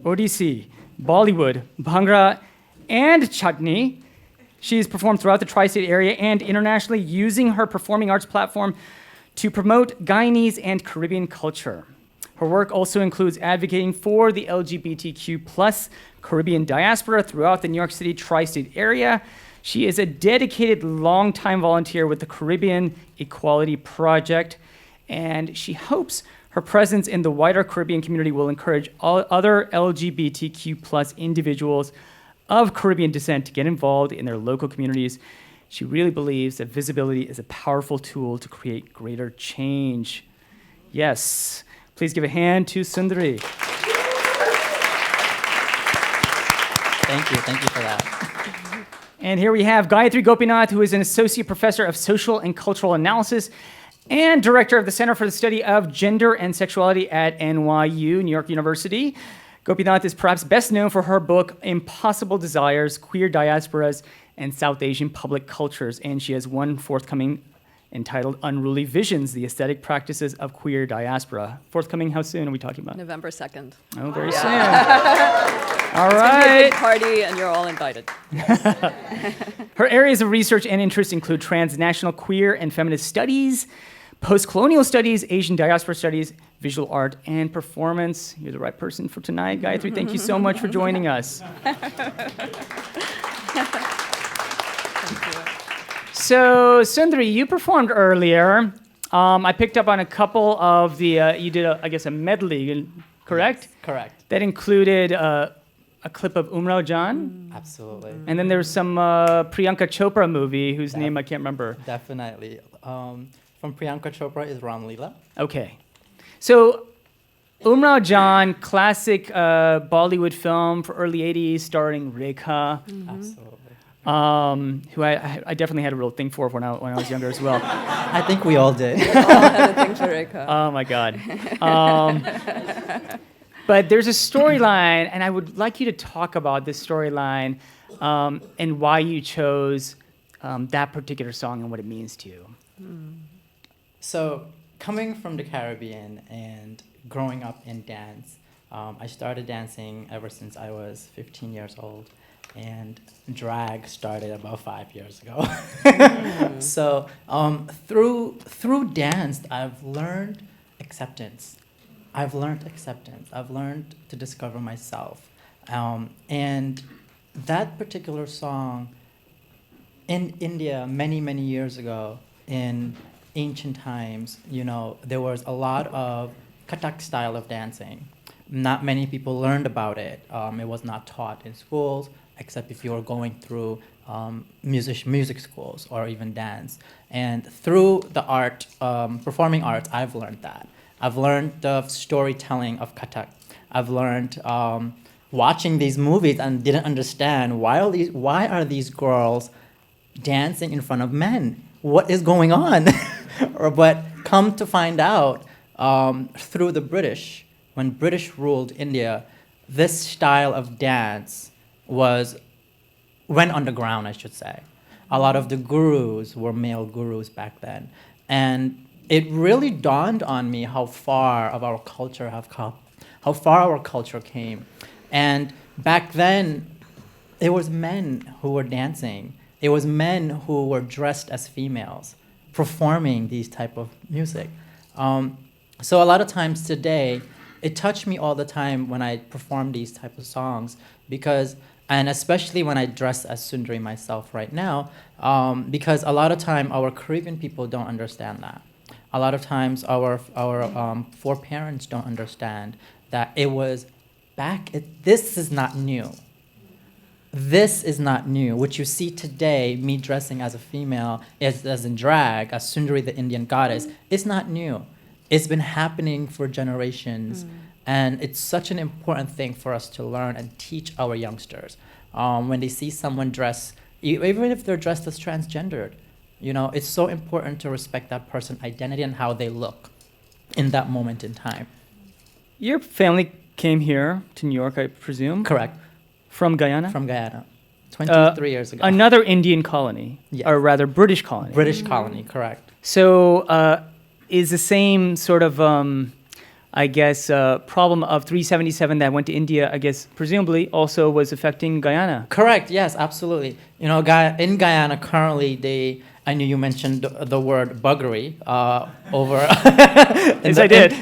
Odissi, Bollywood, Bhangra, and Chutney. She has performed throughout the tri-state area and internationally, using her performing arts platform to promote Guyanese and Caribbean culture. Her work also includes advocating for the LGBTQ plus Caribbean diaspora throughout the New York City tri-state area. She is a dedicated longtime volunteer with the Caribbean Equality Project, and she hopes her presence in the wider Caribbean community will encourage all other LGBTQ plus individuals of Caribbean descent to get involved in their local communities. She really believes that visibility is a powerful tool to create greater change. Yes. Please give a hand to Sundari. Thank you for that. And here we have Gayatri Gopinath, who is an associate professor of social and cultural analysis and director of the Center for the Study of Gender and Sexuality at NYU, New York University. Gopinath is perhaps best known for her book, Impossible Desires, Queer Diasporas and South Asian Public Cultures, and she has one forthcoming entitled Unruly Visions, the Aesthetic Practices of Queer Diaspora. Forthcoming, how soon are we talking about? November 2nd. Oh, very soon. All right. It's going to be a big party, and you're all invited. Her areas of research and interest include transnational queer and feminist studies, post-colonial studies, Asian diaspora studies, visual art and performance. You're the right person for tonight, Gayatri. Thank you so much for joining us. So, Sundari, you performed earlier. I picked up on a couple of the, you did, I guess, a medley, correct? Yes, correct. That included a clip of Umrao Jan. Absolutely. And then there's some Priyanka Chopra movie whose name I can't remember. Definitely. From Priyanka Chopra is Ram Leela. Okay. So, Umrao Jan, classic Bollywood film for early 80s starring Rekha. Absolutely. Who I definitely had a real thing for when I was younger as well. I think we all did. We all had a thing for Rekha. Oh my God. But there's a storyline, and I would like you to talk about this storyline and why you chose that particular song and what it means to you. So, coming from the Caribbean and growing up in dance, I started dancing ever since I was 15 years old. And drag started about 5 years ago. So through dance, I've learned acceptance. I've learned to discover myself. And that particular song in India many, many years ago, in ancient times, there was a lot of Kathak style of dancing. Not many people learned about it. It was not taught in schools, except if you were going through music schools or even dance. And through the art, performing arts, I've learned that. I've learned the storytelling of Kathak. I've learned watching these movies and didn't understand why are these girls dancing in front of men? What is going on? But come to find out through the British, when British ruled India, this style of dance went underground, I should say. A lot of the gurus were male gurus back then. And it really dawned on me how far our culture came. And back then, it was men who were dancing. It was men who were dressed as females, performing these type of music. So a lot of times today, it touched me all the time when I perform these type of songs and especially when I dress as Sundari myself right now, because a lot of time our Caribbean people don't understand that. A lot of times our foreparents don't understand that it was this is not new. This is not new. What you see today, me dressing as a female, as in drag, as Sundari the Indian goddess, it's not new. It's been happening for generations. And it's such an important thing for us to learn and teach our youngsters. When they see someone dress, even if they're dressed as transgendered, it's so important to respect that person's identity and how they look in that moment in time. Your family came here to New York, I presume? Correct. From Guyana? From Guyana, 23 years ago. Another Indian colony, yes. Or rather British colony. British colony, correct. So is the same sort of, problem of 377 that went to India, I guess, presumably also was affecting Guyana? Correct, yes, absolutely. In Guyana currently, I knew you mentioned the word buggery over. Yes, I did.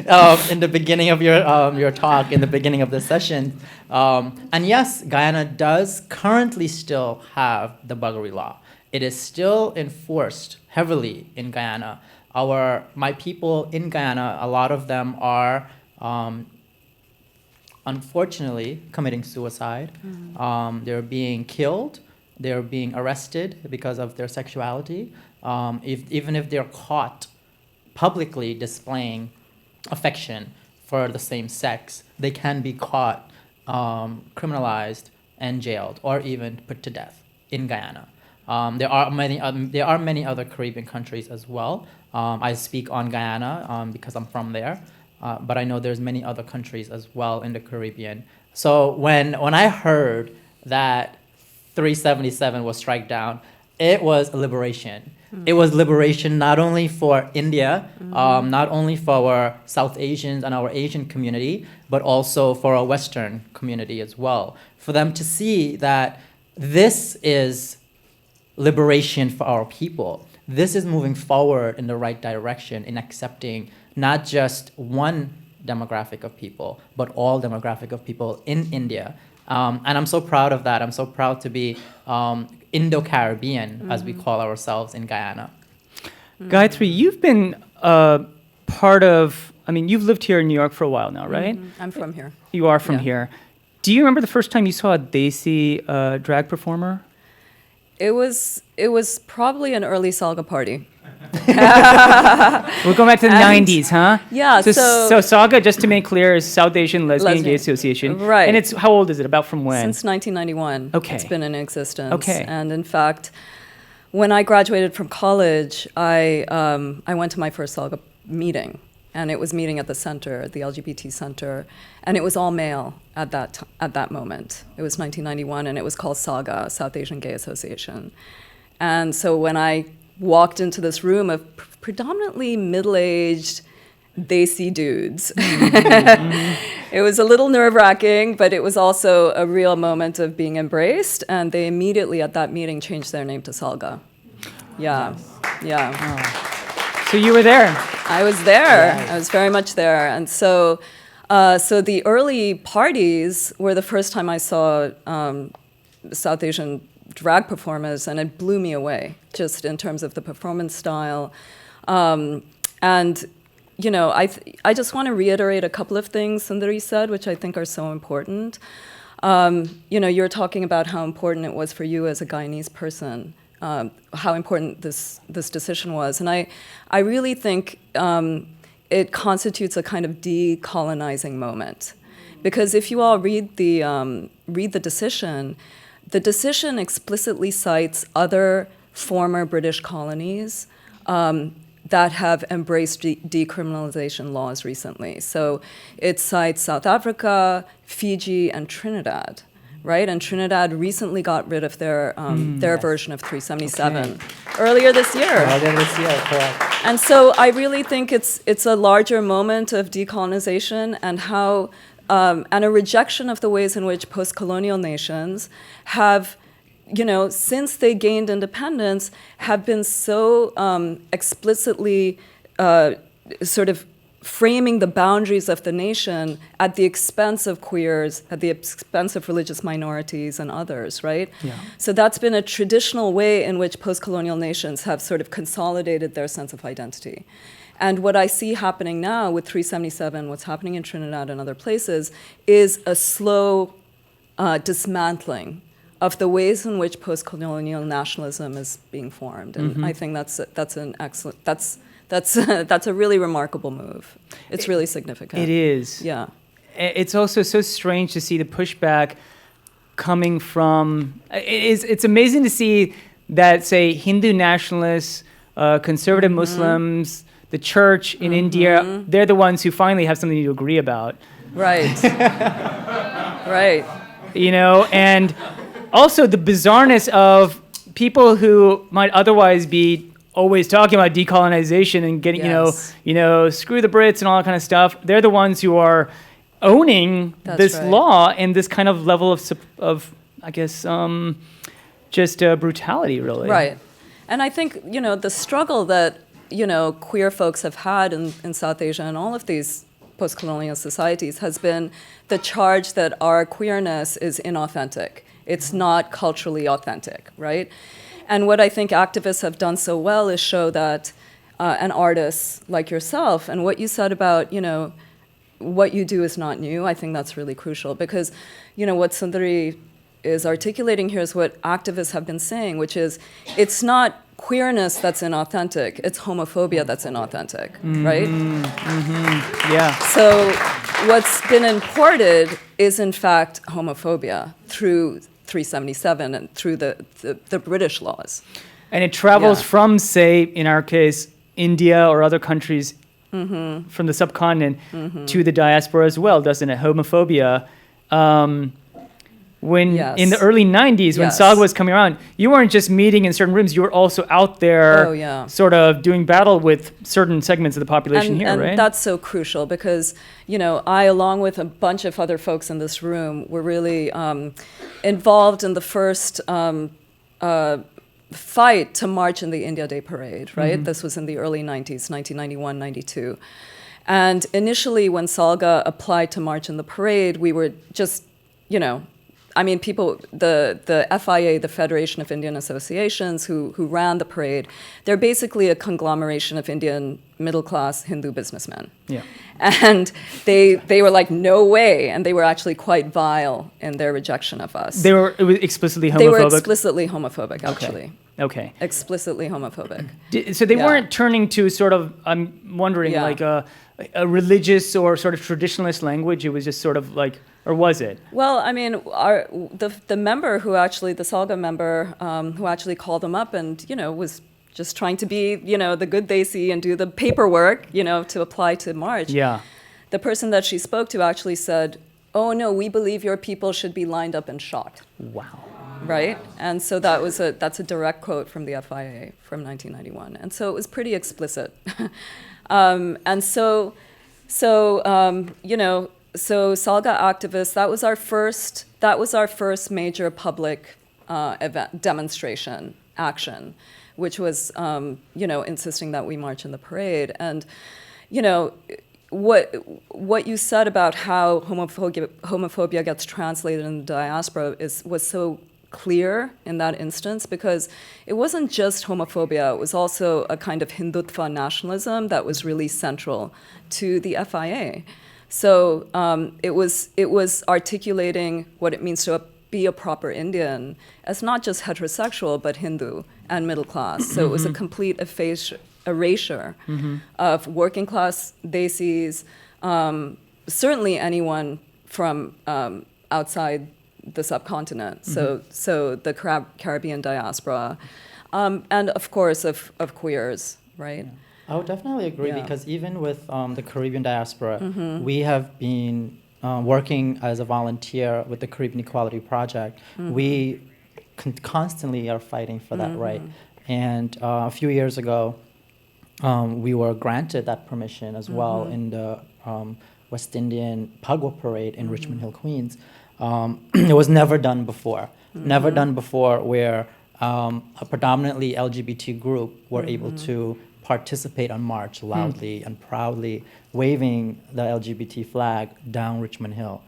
In the beginning of your talk, in the beginning of the session. And yes, Guyana does currently still have the buggery law. It is still enforced heavily in Guyana. My people in Guyana, a lot of them are unfortunately committing suicide. They're being killed. They're being arrested because of their sexuality. Even if they're caught publicly displaying affection for the same sex, they can be caught, criminalized, and jailed, or even put to death in Guyana. There are many other Caribbean countries as well. I speak on Guyana because I'm from there, but I know there's many other countries as well in the Caribbean. So when I heard that 377 was struck down, it was a liberation. It was liberation not only for India, not only for our South Asians and our Asian community, but also for our Western community as well. For them to see that this is liberation for our people. This is moving forward in the right direction in accepting not just one demographic of people, but all demographic of people in India. And I'm so proud of that. I'm so proud to be Indo-Caribbean, as we call ourselves in Guyana. Gayatri, you've been part of, I mean, you've lived here in New York for a while now, right? I'm from here. You are from Yeah. here. Do you remember the first time you saw a desi drag performer? It was probably an early Salga party. We're going back to the And- 90s, huh? Yeah, So Saga, just to make clear, is South Asian Lesbian Gay Association. Right. And it's, how old is it? About from when? Since 1991. Okay. It's been in existence. Okay. And in fact, when I graduated from college, I went to my first Salga meeting. And it was meeting at the center, the LGBT center. And it was all male at that moment. It was 1991, and it was called SAGA, South Asian Gay Association. And so when I walked into this room of predominantly middle-aged desi dudes. It was a little nerve-wracking, but it was also a real moment of being embraced, and they immediately at that meeting changed their name to Salga. Yeah, yeah. So you were there. I was there. I was very much there. And so the early parties were the first time I saw South Asian drag performers, and it blew me away, just in terms of the performance style. And, you know, I just want to reiterate a couple of things Sundari said, which I think are so important. You know, you're talking about how important it was for you as a Guyanese person, how important this decision was. And I really think it constitutes a kind of decolonizing moment. Because if you all read the decision explicitly cites other former British colonies that have embraced decriminalization laws recently. So it cites South Africa, Fiji, and Trinidad, right? And Trinidad recently got rid of their version of 377 earlier this year. Correct. And so I really think it's a larger moment of decolonization and how and a rejection of the ways in which post-colonial nations have, you know, since they gained independence, have been so explicitly sort of framing the boundaries of the nation at the expense of queers, at the expense of religious minorities and others, right? Yeah. So that's been a traditional way in which post-colonial nations have sort of consolidated their sense of identity. And what I see happening now with 377, what's happening in Trinidad and other places, is a slow dismantling of the ways in which post-colonial nationalism is being formed. And I think that's an excellent, that's a really remarkable move. It's really significant. It is. Yeah. It's also so strange to see the pushback coming from, it's amazing to see that, say, Hindu nationalists, conservative Muslims, the church in India, they're the ones who finally have something to agree about. Right. Right. You know, and also the bizarreness of people who might otherwise be always talking about decolonization and getting, Yes. you know, screw the Brits and all that kind of stuff. They're the ones who are owning That's this right. law and this kind of level of I guess, just brutality, really. Right. And I think, you know, the struggle that, you know, queer folks have had in South Asia and all of these post-colonial societies has been the charge that our queerness is inauthentic. It's not culturally authentic, right? And what I think activists have done so well is show that, and artists like yourself, and what you said about, you know, what you do is not new, I think that's really crucial because, you know, what Sundari is articulating here is what activists have been saying, which is it's not queerness that's inauthentic, it's homophobia that's inauthentic, right? Yeah. So what's been imported is in fact homophobia through 377 and through the British laws. And it travels Yeah. from, say, in our case, India or other countries from the subcontinent to the diaspora as well, doesn't it? Homophobia. When Yes. in the early 90s, when Yes. Saga was coming around, you weren't just meeting in certain rooms, you were also out there Oh, yeah. sort of doing battle with certain segments of the population here, and right? that's so crucial because, you know, I, along with a bunch of other folks in this room, were really involved in the first fight to march in the India Day Parade, right? This was in the early 90s, 1991, 92. And initially, when Salga applied to march in the parade, we were just, you know, I mean, people, the FIA, the Federation of Indian Associations, who ran the parade, they're basically a conglomeration of Indian middle-class Hindu businessmen. Yeah. And they were like, no way, and they were actually quite vile in their rejection of us. It was explicitly homophobic? They were explicitly homophobic, actually. Okay. Explicitly homophobic. So they weren't turning to sort of, I'm wondering, like a religious or sort of traditionalist language. It was just sort of like, or was it? Well, I mean, the member who actually, the Salga member, who actually called them up and, you know, was just trying to be, you know, the good desi and do the paperwork, you know, to apply to march. Yeah. The person that she spoke to actually said, oh no, we believe your people should be lined up and shot. Wow. Right? And so that's a direct quote from the FIA from 1991. And so it was pretty explicit. And so you know, so Salga activists, that was our first major public event, demonstration, action, which was, you know, insisting that we march in the parade. And, you know, what you said about how homophobia gets translated in the diaspora was so clear in that instance, because it wasn't just homophobia, it was also a kind of Hindutva nationalism that was really central to the FIA. So it was articulating what it means to be a proper Indian as not just heterosexual, but Hindu and middle class. So it was a complete erasure of working class desis, certainly anyone from outside the subcontinent, so the Caribbean diaspora, and of course of queers, right? Yeah. I would definitely agree, because even with the Caribbean diaspora, we have been working as a volunteer with the Caribbean Equality Project. We constantly are fighting for that right. And a few years ago, we were granted that permission as well in the West Indian Pagwa Parade in Richmond Hill, Queens. It was never done before. Never done before, where a predominantly LGBT group were able to participate on march loudly and proudly, waving the LGBT flag down Richmond Hill.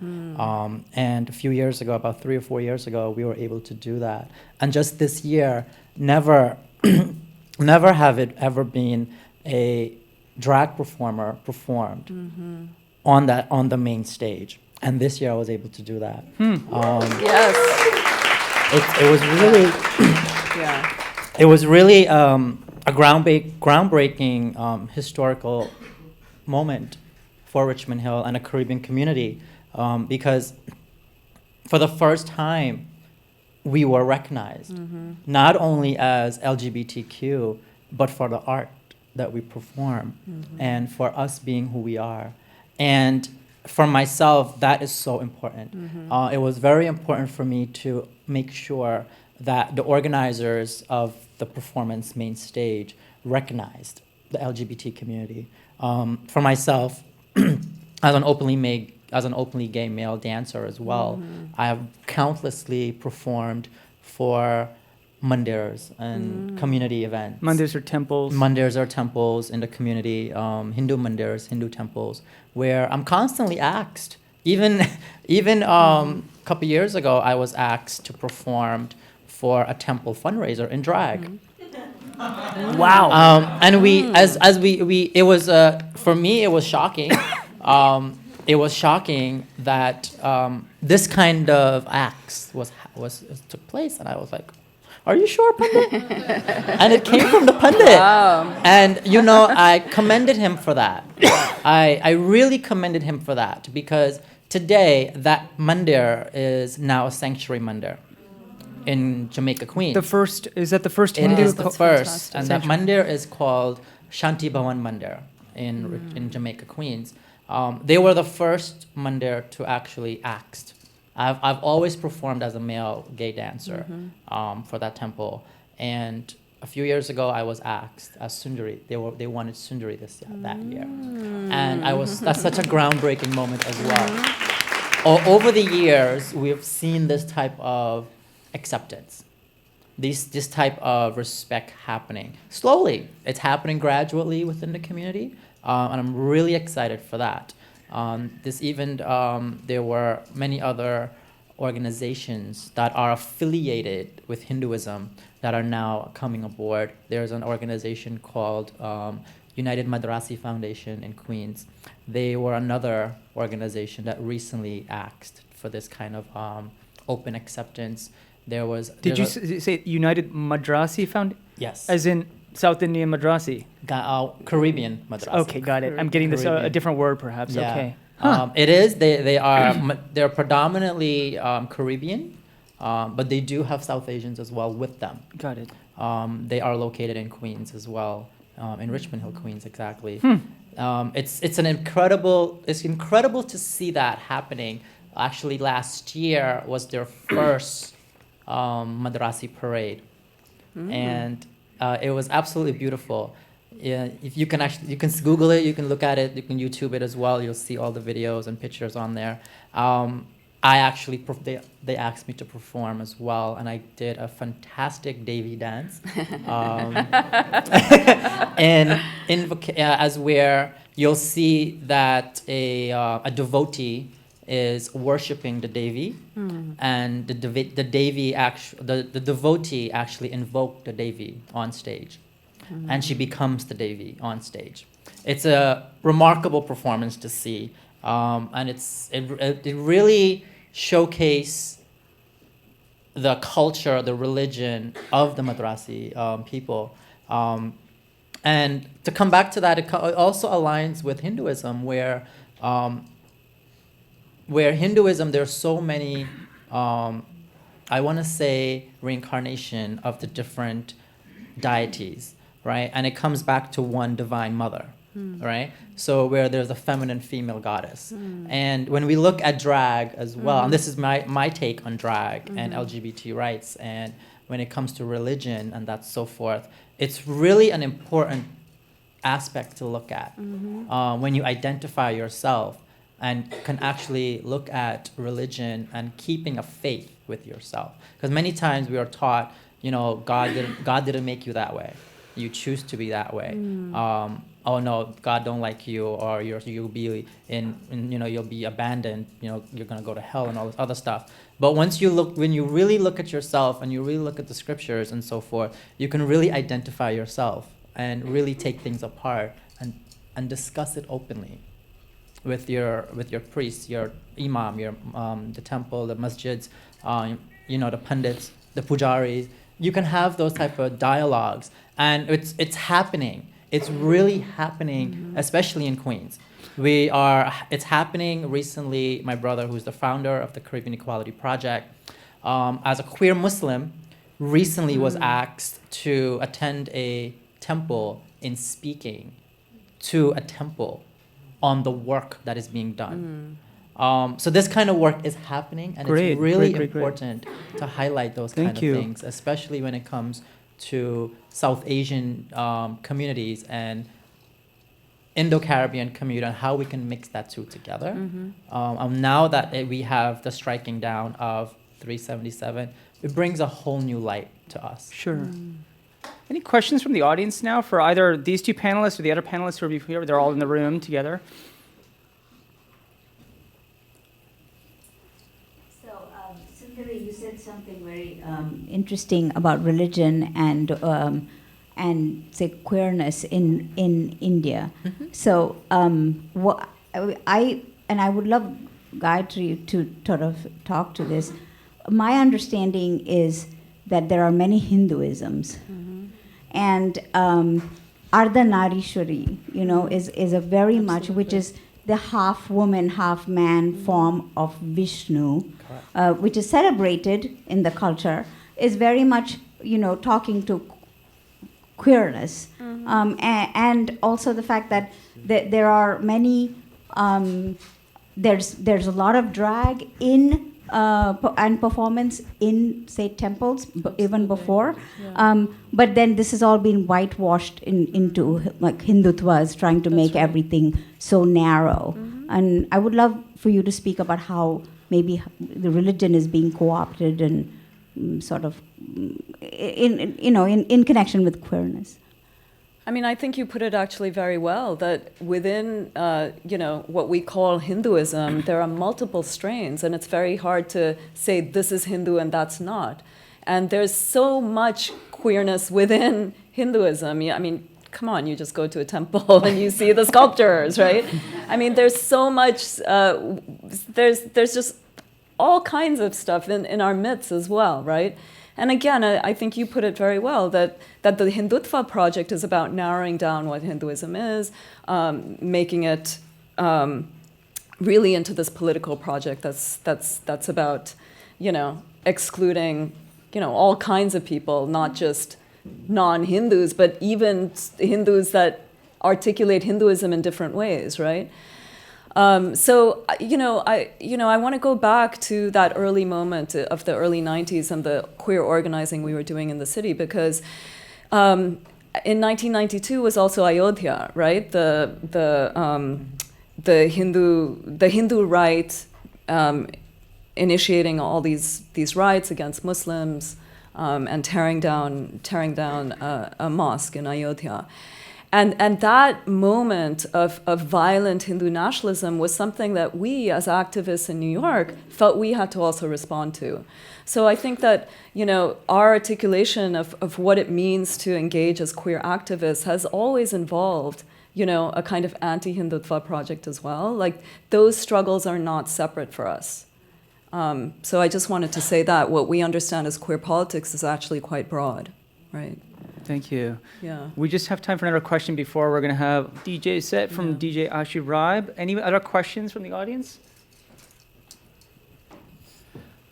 And a few years ago, about 3 or 4 years ago, we were able to do that. And just this year, never have it ever been a drag performer performed on the main stage. And this year I was able to do that. Yes. It was really, it was really a groundbreaking historical moment for Richmond Hill and a Caribbean community, because for the first time we were recognized, not only as LGBTQ, but for the art that we perform and for us being who we are. And for myself, that is so important. It was very important for me to make sure that the organizers of the performance main stage recognized the LGBT community. For myself, as an openly gay male dancer as well, I have countlessly performed for mandirs and community events. Mandirs are temples. Mandirs are temples in the community, Hindu mandirs, Hindu temples, where I'm constantly asked. Even a couple years ago, I was asked to perform for a temple fundraiser in drag. Wow. And it was for me, it was shocking. It was shocking that this kind of acts took place, and I was like, "Are you sure, Pandit?" And it came from the Pandit. Wow. And you know, I commended him for that. I really commended him for that, because today that mandir is now a sanctuary mandir in Jamaica, Queens. Is that the first It Hindu? is the first, and that mandir is called Shanti Bhavan Mandir in Jamaica, Queens. They were the first mandir to actually act. I've always performed as a male gay dancer for that temple, and a few years ago I was asked as Sundari. They wanted Sundari that year, and that's such a groundbreaking moment as well. Over the years, we've seen this type of acceptance, this type of respect happening slowly. It's happening gradually within the community, and I'm really excited for that. There were many other organizations that are affiliated with Hinduism that are now coming aboard. There's an organization called United Madrasi Foundation in Queens. They were another organization that recently asked for this kind of open acceptance. Did you say United Madrasi Foundation? Yes. As in South Indian Madrasi? Caribbean Madrasi. Okay, got it. I'm getting this a different word, perhaps. Yeah. Okay. It is. They're predominantly Caribbean, but they do have South Asians as well with them. Got it. They are located in Queens as well, in Richmond Hill, Queens, exactly. It's incredible to see that happening. Actually, last year was their first Madrasi parade, and it was absolutely beautiful. Yeah, if you can Google it, you can look at it, you can YouTube it as well. You'll see all the videos and pictures on there. They asked me to perform as well, and I did a fantastic Devi dance, as where you'll see that a devotee is worshiping the Devi, and the devotee actually invoked the Devi on stage, and she becomes the Devi on stage. It's a remarkable performance to see, and it really showcased the culture, the religion of the Madrasi people. And to come back to that, it also aligns with Hinduism, where Hinduism, there's so many, I want to say, reincarnation of the different deities, right? And it comes back to one divine mother, right? So where there's a feminine female goddess. And when we look at drag as well, and this is my take on drag and LGBT rights, and when it comes to religion and that's so forth, it's really an important aspect to look at when you identify yourself and can actually look at religion and keeping a faith with yourself. Because many times we are taught, God didn't make you that way. You choose to be that way. Oh no, God don't like you, or you'll be you'll be abandoned. You're gonna go to hell and all this other stuff. But when you really look at yourself and you really look at the scriptures and so forth, you can really identify yourself and really take things apart and discuss it openly with your priest, your imam, the temple, the masjids, the pandits, the pujaris. You can have those type of dialogues, and it's happening. It's really happening, especially in Queens. It's happening recently. My brother, who's the founder of the Caribbean Equality Project, as a queer Muslim, recently was asked to attend a temple in speaking to a temple on the work that is being done. So this kind of work is happening, and it's really important to highlight those kind of things, especially when it comes to South Asian communities and Indo-Caribbean community, and how we can mix that two together. Now that we have the striking down of 377, it brings a whole new light to us. Sure. Any questions from the audience now for either these two panelists or the other panelists who are here? They're all in the room together. So, Sundari, you said something very interesting about religion and say queerness in India. So, I would love Gayatri to sort of talk to this. My understanding is that there are many Hinduisms. And Ardhanarishwari, is a very much, which is the half woman, half man form of Vishnu, which is celebrated in the culture, is very much, talking to queerness. And also the fact that there are many, there's a lot of drag in and performance in, say, temples, even before. But then this has all been whitewashed into like Hindutva, trying to make everything so narrow. And I would love for you to speak about how maybe the religion is being co-opted and sort of in connection with queerness. I mean, I think you put it actually very well, that within, what we call Hinduism, there are multiple strains, and it's very hard to say this is Hindu and that's not. And there's so much queerness within Hinduism. I mean, come on, you just go to a temple and you see the sculptures, right? I mean, there's so much, there's just all kinds of stuff in our myths as well, right? And again, I think you put it very well, that the Hindutva project is about narrowing down what Hinduism is, making it really into this political project that's about, excluding, all kinds of people, not just non-Hindus, but even Hindus that articulate Hinduism in different ways, right? So I want to go back to that early moment of the early 90s and the queer organizing we were doing in the city, because in 1992 was also Ayodhya, right? The Hindu right initiating all these riots against Muslims and tearing down a mosque in Ayodhya. And that moment of violent Hindu nationalism was something that we, as activists in New York, felt we had to also respond to. So I think that, our articulation of what it means to engage as queer activists has always involved, a kind of anti-Hindutva project as well. Like, those struggles are not separate for us. So I just wanted to say that what we understand as queer politics is actually quite broad, right? Thank you. Yeah. We just have time for another question before we're going to have DJ set from DJ Ashu Raib. Any other questions from the audience?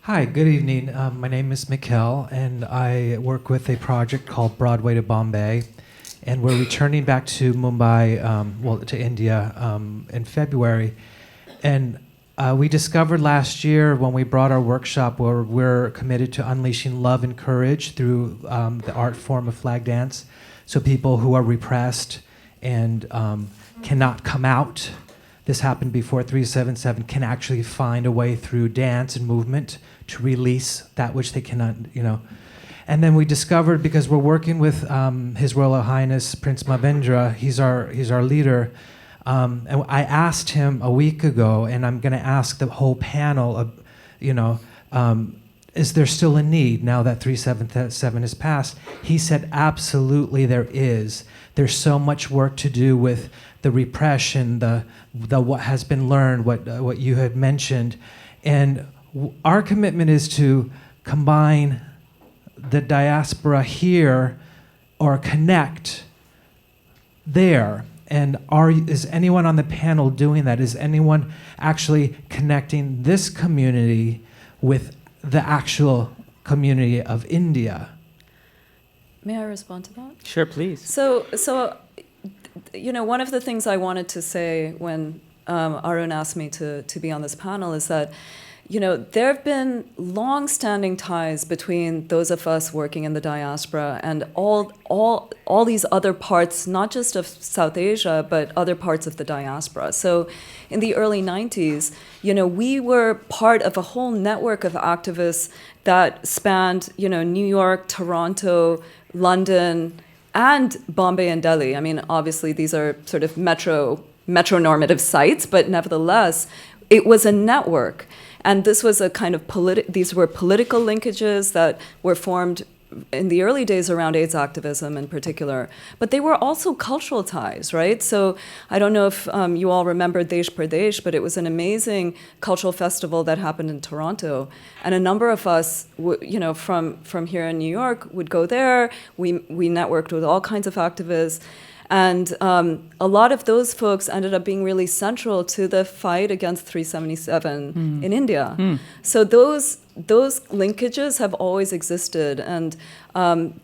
Hi, good evening. My name is Mikkel, and I work with a project called Broadway to Bombay. And we're returning back to Mumbai, to India in February. And we discovered last year when we brought our workshop where we're committed to unleashing love and courage through the art form of flag dance. So people who are repressed and cannot come out, this happened before 377, can actually find a way through dance and movement to release that which they cannot, And then we discovered, because we're working with His Royal Highness Prince Mavendra, he's our leader. And I asked him a week ago, and I'm going to ask the whole panel, is there still a need now that 377 has passed? He said, absolutely there is. There's so much work to do with the repression, the what has been learned, what you had mentioned. And our commitment is to combine the diaspora here or connect there. And is anyone on the panel doing that? Is anyone actually connecting this community with the actual community of India? May I respond to that? Sure, please. So one of the things I wanted to say when Arun asked me to be on this panel is that, there have been long-standing ties between those of us working in the diaspora and all these other parts, not just of South Asia, but other parts of the diaspora. So in the early 90s, we were part of a whole network of activists that spanned, New York, Toronto, London, and Bombay and Delhi. I mean, obviously, these are sort of metronormative sites, but nevertheless, it was a network. And this was a kind of these were political linkages that were formed in the early days around AIDS activism in particular, but they were also cultural ties, right? So I don't know if you all remember Desh Pradesh, but it was an amazing cultural festival that happened in Toronto. And a number of us, from here in New York would go there. We networked with all kinds of activists. And a lot of those folks ended up being really central to the fight against 377 in India. So those linkages have always existed, and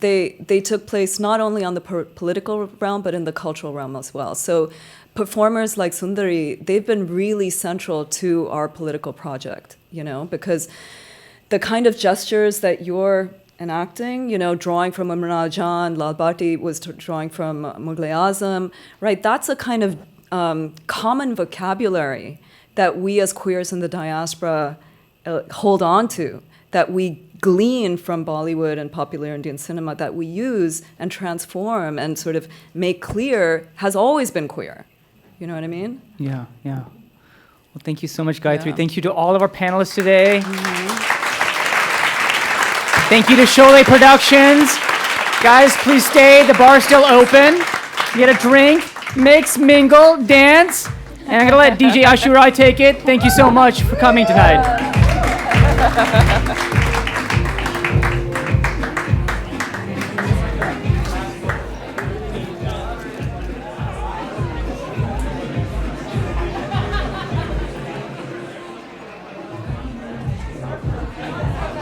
they took place not only on the political realm, but in the cultural realm as well. So performers like Sundari, they've been really central to our political project, because the kind of gestures that you're enacting, drawing from Imran Jan, Lal Batti was drawing from Mughal-e-Azam, right? That's a kind of common vocabulary that we as queers in the diaspora hold on to, that we glean from Bollywood and popular Indian cinema that we use and transform and sort of make clear has always been queer. You know what I mean? Yeah, yeah. Well, thank you so much, Gayatri. Yeah. Thank you to all of our panelists today. Thank you to Sholay Productions. Guys, please stay. The bar's still open. Get a drink, mix, mingle, dance. And I'm going to let DJ Ashu Rai take it. Thank you so much for coming tonight.